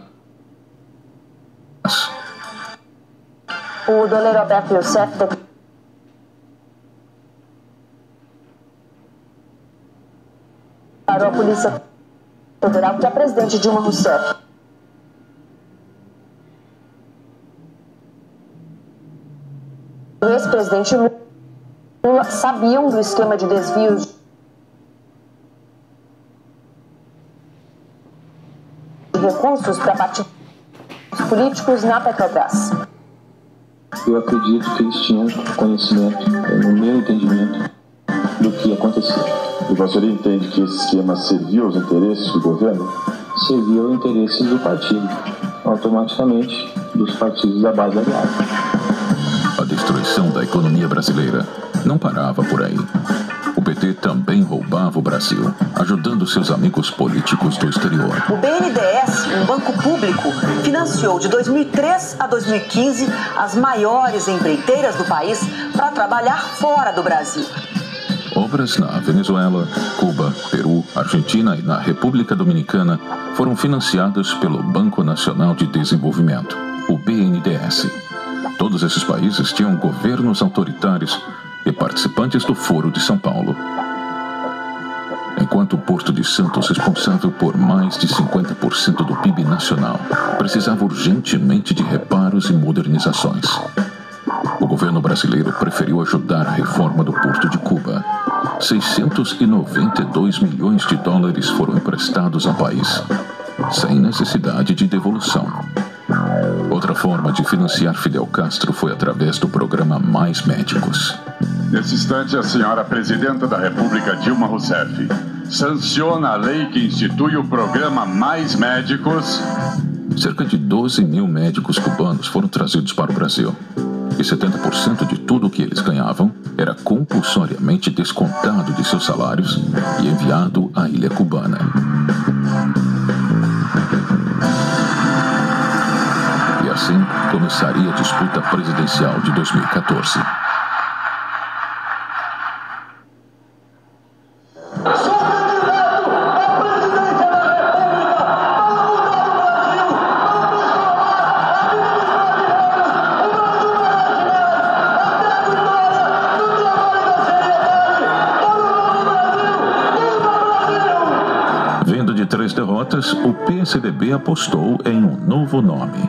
O doleiro Alberto Youssef declarou à Polícia Federal que a presidente Dilma Rousseff e o ex-presidente Lula sabiam do esquema de desvios de recursos para partidos políticos na Petrobras. Eu acredito que eles tinham conhecimento, no meu entendimento, do que aconteceu. E você entende que esse esquema serviu aos interesses do governo? Serviu aos interesses do partido, automaticamente dos partidos da base aliada. A destruição da economia brasileira não parava por aí. O PT também roubava o Brasil, ajudando seus amigos políticos do exterior. O BNDES, um banco público, financiou de 2003 a 2015 as maiores empreiteiras do país para trabalhar fora do Brasil. Obras na Venezuela, Cuba, Peru, Argentina e na República Dominicana foram financiadas pelo Banco Nacional de Desenvolvimento, o BNDES. Todos esses países tinham governos autoritários e participantes do Foro de São Paulo. Enquanto o Porto de Santos, responsável por mais de 50% do PIB nacional, precisava urgentemente de reparos e modernizações. O governo brasileiro preferiu ajudar a reforma do Porto de Cuba. 692 milhões de dólares foram emprestados ao país, sem necessidade de devolução. Outra forma de financiar Fidel Castro foi através do programa Mais Médicos. Nesse instante, a senhora Presidenta da República, Dilma Rousseff, sanciona a lei que institui o programa Mais Médicos. Cerca de 12 mil médicos cubanos foram trazidos para o Brasil. E 70% de tudo o que eles ganhavam era compulsoriamente descontado de seus salários e enviado à ilha cubana. E assim começaria a disputa presidencial de 2014. O PSDB apostou em um novo nome,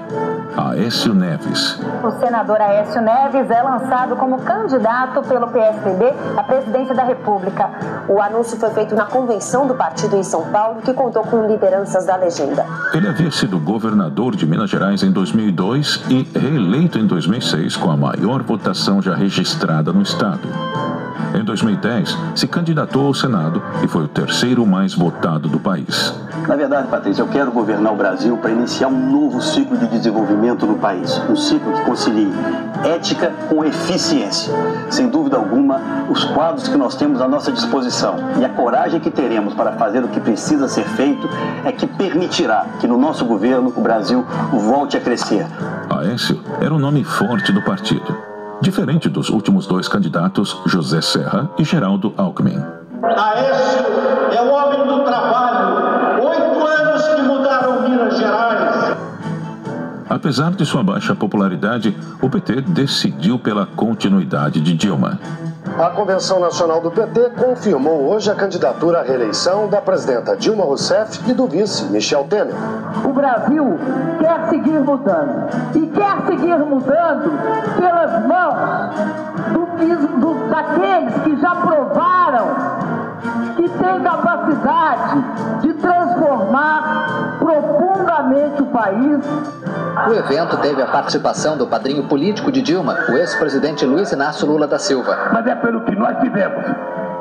Aécio Neves. O senador Aécio Neves é lançado como candidato pelo PSDB à presidência da República. O anúncio foi feito na convenção do partido em São Paulo, que contou com lideranças da legenda. Ele havia sido governador de Minas Gerais em 2002 e reeleito em 2006 com a maior votação já registrada no estado. Em 2010, se candidatou ao Senado e foi o terceiro mais votado do país. Na verdade, Patrícia, eu quero governar o Brasil para iniciar um novo ciclo de desenvolvimento no país. Um ciclo que concilie ética com eficiência. Sem dúvida alguma, os quadros que nós temos à nossa disposição e a coragem que teremos para fazer o que precisa ser feito é que permitirá que no nosso governo o Brasil volte a crescer. Aécio era o nome forte do partido. Diferente dos últimos dois candidatos, José Serra e Geraldo Alckmin. Aécio é o homem do trabalho. 8 anos que mudaram Minas Gerais. Apesar de sua baixa popularidade, o PT decidiu pela continuidade de Dilma. A Convenção Nacional do PT confirmou hoje a candidatura à reeleição da presidenta Dilma Rousseff e do vice Michel Temer. O Brasil quer seguir mudando. E quer seguir mudando pelas mãos daqueles que já provaram que têm capacidade de transformar profundamente o país. O evento teve a participação do padrinho político de Dilma, o ex-presidente Luiz Inácio Lula da Silva. Mas é pelo que nós vivemos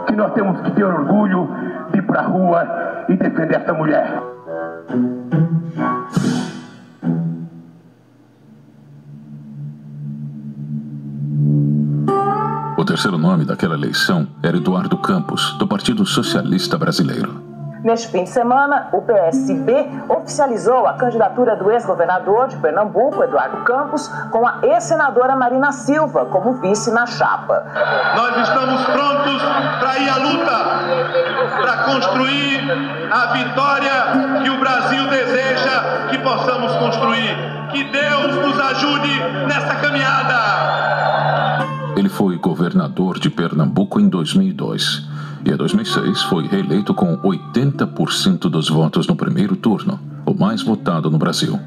que nós temos que ter orgulho de ir pra rua e defender essa mulher. O terceiro nome daquela eleição era Eduardo Campos, do Partido Socialista Brasileiro. Neste fim de semana, o PSB oficializou a candidatura do ex-governador de Pernambuco, Eduardo Campos, com a ex-senadora Marina Silva como vice na chapa. Nós estamos prontos para ir à luta, para construir a vitória que o Brasil deseja que possamos construir. Que Deus nos ajude nessa caminhada. Ele foi governador de Pernambuco em 2002 e em 2006 foi reeleito com 80% dos votos no primeiro turno, o mais votado no Brasil.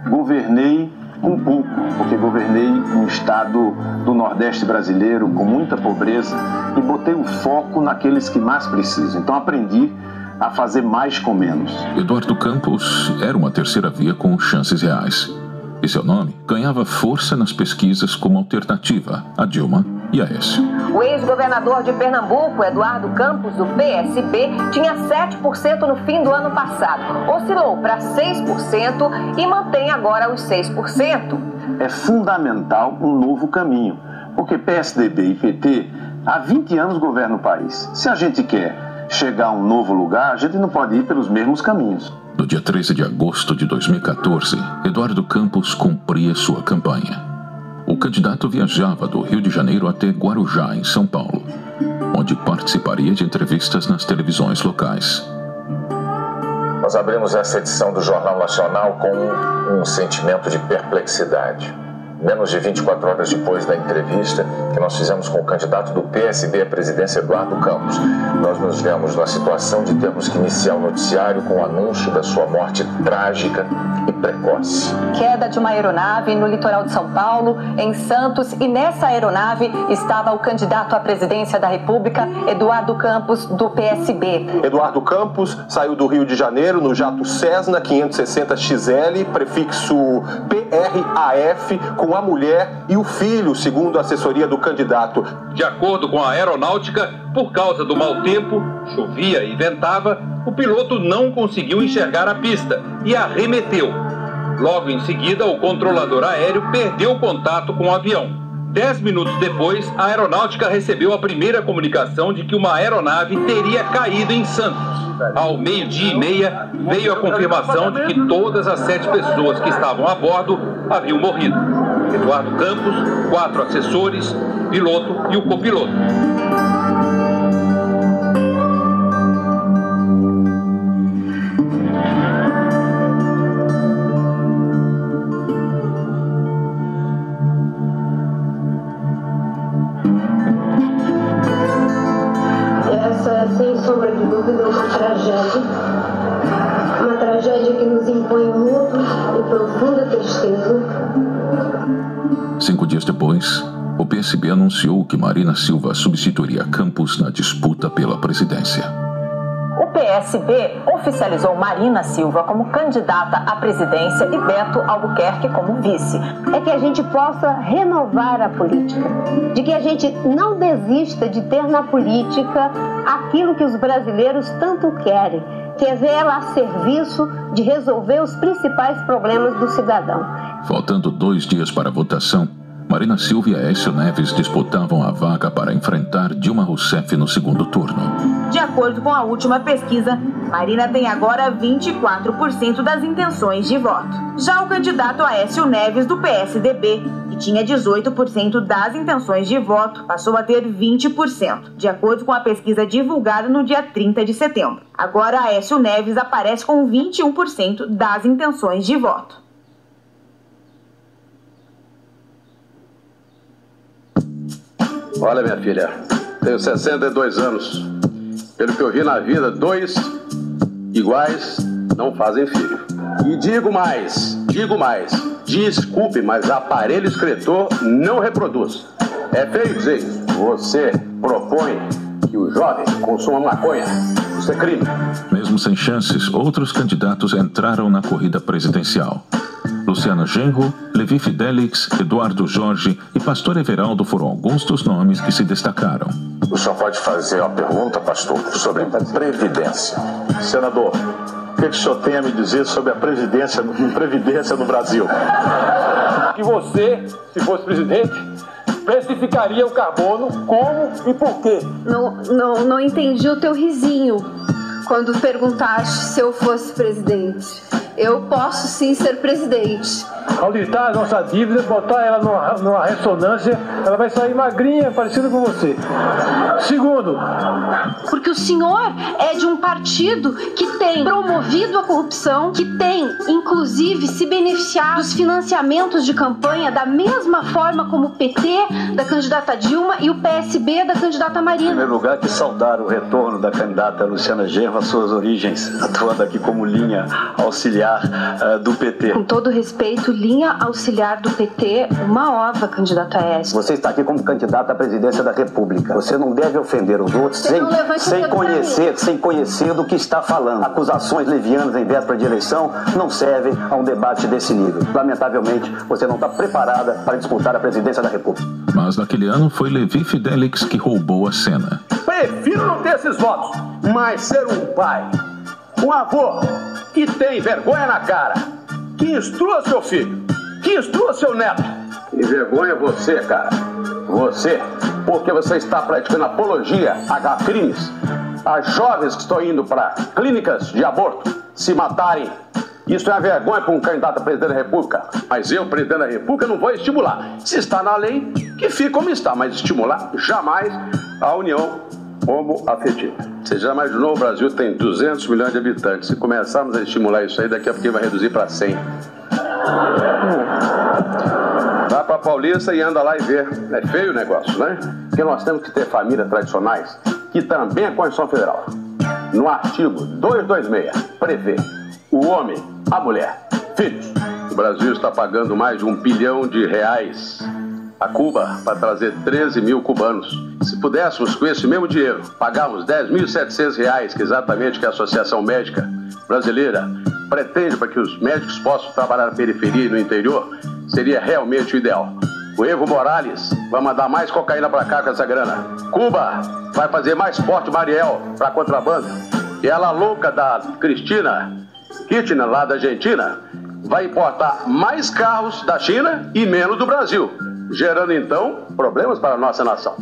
Governei um pouco, porque governei um estado do Nordeste brasileiro com muita pobreza e botei o foco naqueles que mais precisam. Então aprendi a fazer mais com menos. Eduardo Campos era uma terceira via com chances reais. E seu nome ganhava força nas pesquisas como alternativa a Dilma e Aécio. O ex-governador de Pernambuco, Eduardo Campos, do PSB, tinha 7% no fim do ano passado. Oscilou para 6% e mantém agora os 6%. É fundamental um novo caminho, porque PSDB e PT há 20 anos governam o país. Se a gente quer chegar a um novo lugar, a gente não pode ir pelos mesmos caminhos. No dia 13 de agosto de 2014, Eduardo Campos cumpria sua campanha. O candidato viajava do Rio de Janeiro até Guarujá, em São Paulo, onde participaria de entrevistas nas televisões locais. Nós abrimos essa edição do Jornal Nacional com um sentimento de perplexidade. Menos de 24 horas depois da entrevista que nós fizemos com o candidato do PSB à presidência, Eduardo Campos, nós nos vemos na situação de termos que iniciar o noticiário com o anúncio da sua morte trágica e precoce. Queda de uma aeronave no litoral de São Paulo, em Santos, e nessa aeronave estava o candidato à presidência da República, Eduardo Campos, do PSB. Eduardo Campos saiu do Rio de Janeiro no jato Cessna 560XL, prefixo PRAF, com a mulher e o filho, segundo a assessoria do candidato. De acordo com a aeronáutica, por causa do mau tempo, chovia e ventava, o piloto não conseguiu enxergar a pista e arremeteu. Logo em seguida, o controlador aéreo perdeu o contato com o avião. 10 minutos depois, a aeronáutica recebeu a primeira comunicação de que uma aeronave teria caído em Santos. Ao 12:30, veio a confirmação de que todas as 7 pessoas que estavam a bordo haviam morrido. Eduardo Campos, 4 assessores, piloto e o copiloto. Sem sombra de dúvida, é uma tragédia que nos impõe luto e profunda tristeza. 5 dias depois, o PSB anunciou que Marina Silva substituiria Campos na disputa pela presidência. O PSB oficializou Marina Silva como candidata à presidência e Beto Albuquerque como vice. É que a gente possa renovar a política, de que a gente não desista de ter na política aquilo que os brasileiros tanto querem, que é vê-la a serviço de resolver os principais problemas do cidadão. Faltando 2 dias para a votação, Marina Silva e Aécio Neves disputavam a vaga para enfrentar Dilma Rousseff no segundo turno. De acordo com a última pesquisa, Marina tem agora 24% das intenções de voto. Já o candidato Aécio Neves, do PSDB, que tinha 18% das intenções de voto, passou a ter 20%, de acordo com a pesquisa divulgada no dia 30 de setembro. Agora, Aécio Neves aparece com 21% das intenções de voto. Olha, minha filha, tenho 62 anos. Pelo que eu vi na vida, 2 iguais não fazem filho. E digo mais, desculpe, mas aparelho excretor não reproduz. É feio dizer isso. Você propõe que o jovem consuma maconha. Isso é crime. Mesmo sem chances, outros candidatos entraram na corrida presidencial. Luciano Genro, Levi Fidelix, Eduardo Jorge e Pastor Everaldo foram alguns dos nomes que se destacaram. O senhor pode fazer uma pergunta, pastor, sobre a Previdência? Senador, o que o senhor tem a me dizer sobre a Previdência no Brasil? Que você, se fosse presidente, precificaria o carbono como e por quê? Não entendi o teu risinho. quando perguntaste se eu fosse presidente. Eu posso sim ser presidente. Auditar a nossa dívida, botar ela numa ressonância, ela vai sair magrinha, parecida com você. Segundo, porque o senhor é de um partido que tem promovido a corrupção, que tem, inclusive, se beneficiado dos financiamentos de campanha da mesma forma como o PT da candidata Dilma e o PSB da candidata Marina. Em primeiro lugar, que saudar o retorno da candidata Luciana Genro às suas origens, atuando aqui como linha auxiliar do PT. Com todo respeito, linha auxiliar do PT, uma ova, candidato Aécio. Você está aqui como candidato à presidência da República. Você não deve ofender os outros sem conhecer do que está falando. Acusações levianas em véspera de eleição não servem a um debate desse nível. Lamentavelmente, você não está preparada para disputar a presidência da República. Mas naquele ano foi Levi Fidelix que roubou a cena. Prefiro não ter esses votos, mas ser um pai, um avô que tem vergonha na cara, que instrua seu filho, que instrua seu neto. E vergonha você, cara. Você, porque você está praticando apologia a crimes. As jovens que estão indo para clínicas de aborto se matarem. Isso é uma vergonha para um candidato a presidente da República. Mas eu, presidente da República, não vou estimular. Se está na lei, que fique como está. Mas estimular jamais a união homoafetiva. Você já imaginou, o Brasil tem 200 milhões de habitantes. Se começarmos a estimular isso aí, daqui a pouco vai reduzir para 100. Vai para Paulista e anda lá e vê. É feio o negócio, né? Porque nós temos que ter famílias tradicionais, que também é a Constituição Federal. No artigo 226, prevê o homem, a mulher, filhos. O Brasil está pagando mais de R$1 bilhão a Cuba para trazer 13 mil cubanos. Se pudéssemos, com esse mesmo dinheiro, pagarmos R$10.700, que é exatamente que a Associação Médica Brasileira pretende para que os médicos possam trabalhar na periferia e no interior, seria realmente o ideal. O Evo Morales vai mandar mais cocaína para cá com essa grana. Cuba vai fazer mais porte Mariel para contrabando. E ela louca da Cristina Kirchner, lá da Argentina, vai importar mais carros da China e menos do Brasil, gerando então problemas para a nossa nação.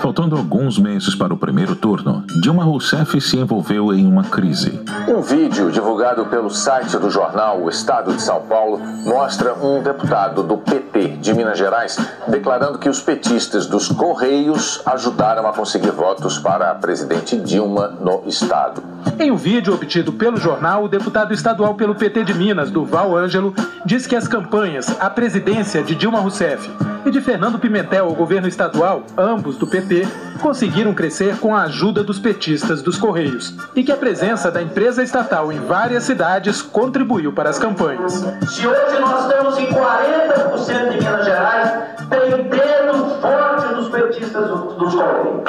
Faltando alguns meses para o primeiro turno, Dilma Rousseff se envolveu em uma crise. Um vídeo divulgado pelo site do jornal O Estado de São Paulo mostra um deputado do PT de Minas Gerais declarando que os petistas dos Correios ajudaram a conseguir votos para a presidente Dilma no estado. Em um vídeo obtido pelo jornal, o deputado estadual pelo PT de Minas, Durval Ângelo, diz que as campanhas à presidência de Dilma Rousseff e de Fernando Pimentel ao governo estadual, ambos do PT, conseguiram crescer com a ajuda dos petistas dos Correios e que a presença da empresa estatal em várias cidades contribuiu para as campanhas. Se hoje nós temos em 40% de Minas Gerais, tem dedo forte dos petistas dos Correios.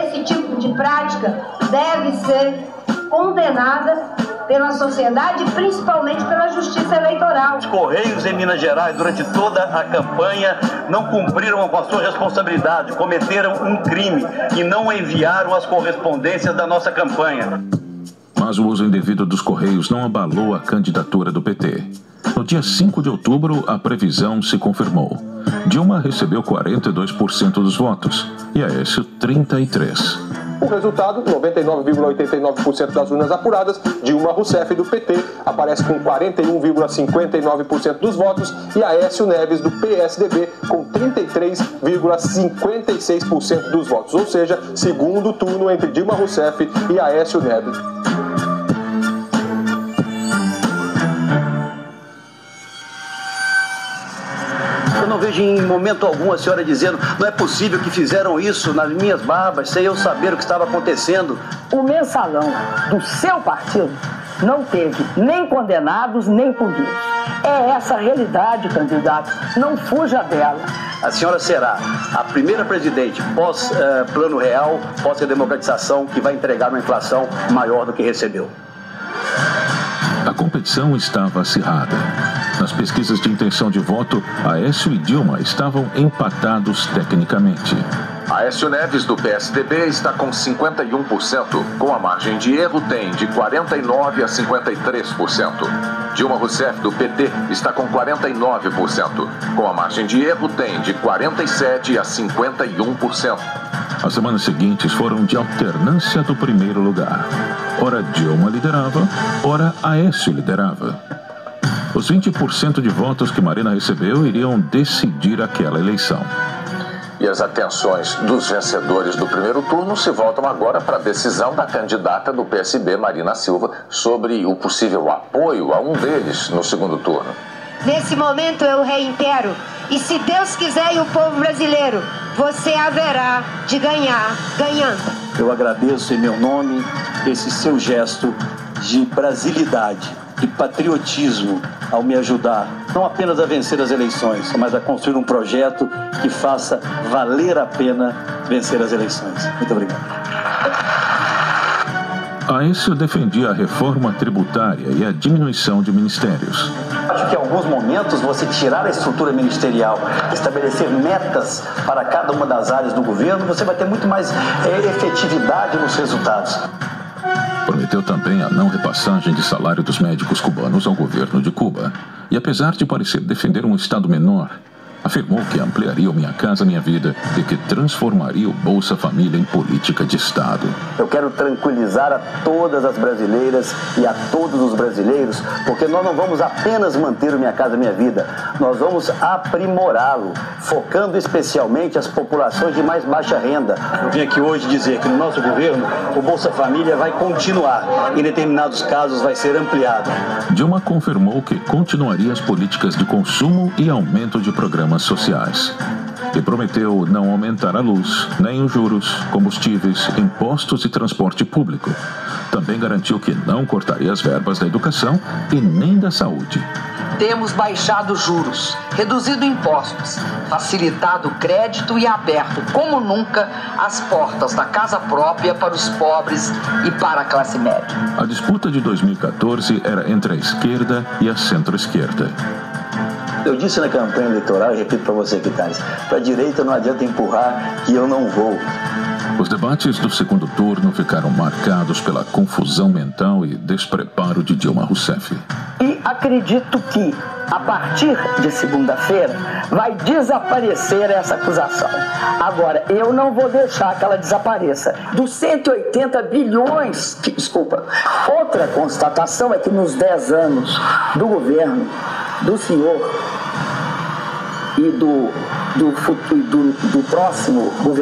Esse tipo de prática deve ser condenada pela sociedade e principalmente pela justiça eleitoral. Os Correios em Minas Gerais, durante toda a campanha, não cumpriram com a sua responsabilidade, cometeram um crime e não enviaram as correspondências da nossa campanha. Mas o uso indevido dos Correios não abalou a candidatura do PT. No dia 5 de outubro, a previsão se confirmou. Dilma recebeu 42% dos votos e Aécio 33%. O resultado, 99,89% das urnas apuradas, Dilma Rousseff do PT aparece com 41,59% dos votos e Aécio Neves do PSDB com 33,56% dos votos. Ou seja, segundo turno entre Dilma Rousseff e Aécio Neves. Eu não vejo em momento algum a senhora dizendo não é possível que fizeram isso nas minhas barbas, sem eu saber o que estava acontecendo. O mensalão do seu partido não teve nem condenados nem punidos. É essa a realidade, candidato. Não fuja dela. A senhora será a primeira presidente pós-Plano Real, pós-democratização, que vai entregar uma inflação maior do que recebeu. A competição estava acirrada. Nas pesquisas de intenção de voto, Aécio e Dilma estavam empatados tecnicamente. Aécio Neves, do PSDB, está com 51%. Com a margem de erro, tem de 49% a 53%. Dilma Rousseff, do PT, está com 49%. Com a margem de erro, tem de 47% a 51%. As semanas seguintes foram de alternância do primeiro lugar. Ora Dilma liderava, ora Aécio liderava. Os 20% de votos que Marina recebeu iriam decidir aquela eleição. E as atenções dos vencedores do primeiro turno se voltam agora para a decisão da candidata do PSB, Marina Silva, sobre o possível apoio a um deles no segundo turno. Nesse momento eu reitero, e se Deus quiser e o povo brasileiro, você haverá de ganhar ganhando. Eu agradeço em meu nome esse seu gesto de brasilidade, de patriotismo, ao me ajudar não apenas a vencer as eleições, mas a construir um projeto que faça valer a pena vencer as eleições. Muito obrigado. Aécio defendia a reforma tributária e a diminuição de ministérios. Acho que em alguns momentos você tirar a estrutura ministerial, estabelecer metas para cada uma das áreas do governo, você vai ter muito mais efetividade nos resultados. Prometeu também a não repassagem de salário dos médicos cubanos ao governo de Cuba. E apesar de parecer defender um Estado menor, afirmou que ampliaria o Minha Casa Minha Vida e que transformaria o Bolsa Família em política de Estado. Eu quero tranquilizar a todas as brasileiras e a todos os brasileiros, porque nós não vamos apenas manter o Minha Casa Minha Vida, nós vamos aprimorá-lo, focando especialmente as populações de mais baixa renda. Eu vim aqui hoje dizer que no nosso governo o Bolsa Família vai continuar, em determinados casos vai ser ampliado. Dilma confirmou que continuaria as políticas de consumo e aumento de programas sociais. E prometeu não aumentar a luz, nem os juros, combustíveis, impostos e transporte público. Também garantiu que não cortaria as verbas da educação e nem da saúde. Temos baixado juros, reduzido impostos, facilitado o crédito e aberto, como nunca, as portas da casa própria para os pobres e para a classe média. A disputa de 2014 era entre a esquerda e a centro-esquerda. Eu disse na campanha eleitoral, e repito para você, Quitanes, para a direita não adianta empurrar que eu não vou. Os debates do segundo turno ficaram marcados pela confusão mental e despreparo de Dilma Rousseff. E acredito que, a partir de segunda-feira, vai desaparecer essa acusação. Agora, eu não vou deixar que ela desapareça. Dos 180 bilhões, outra constatação é que nos 10 anos do governo do senhor e do próximo governo,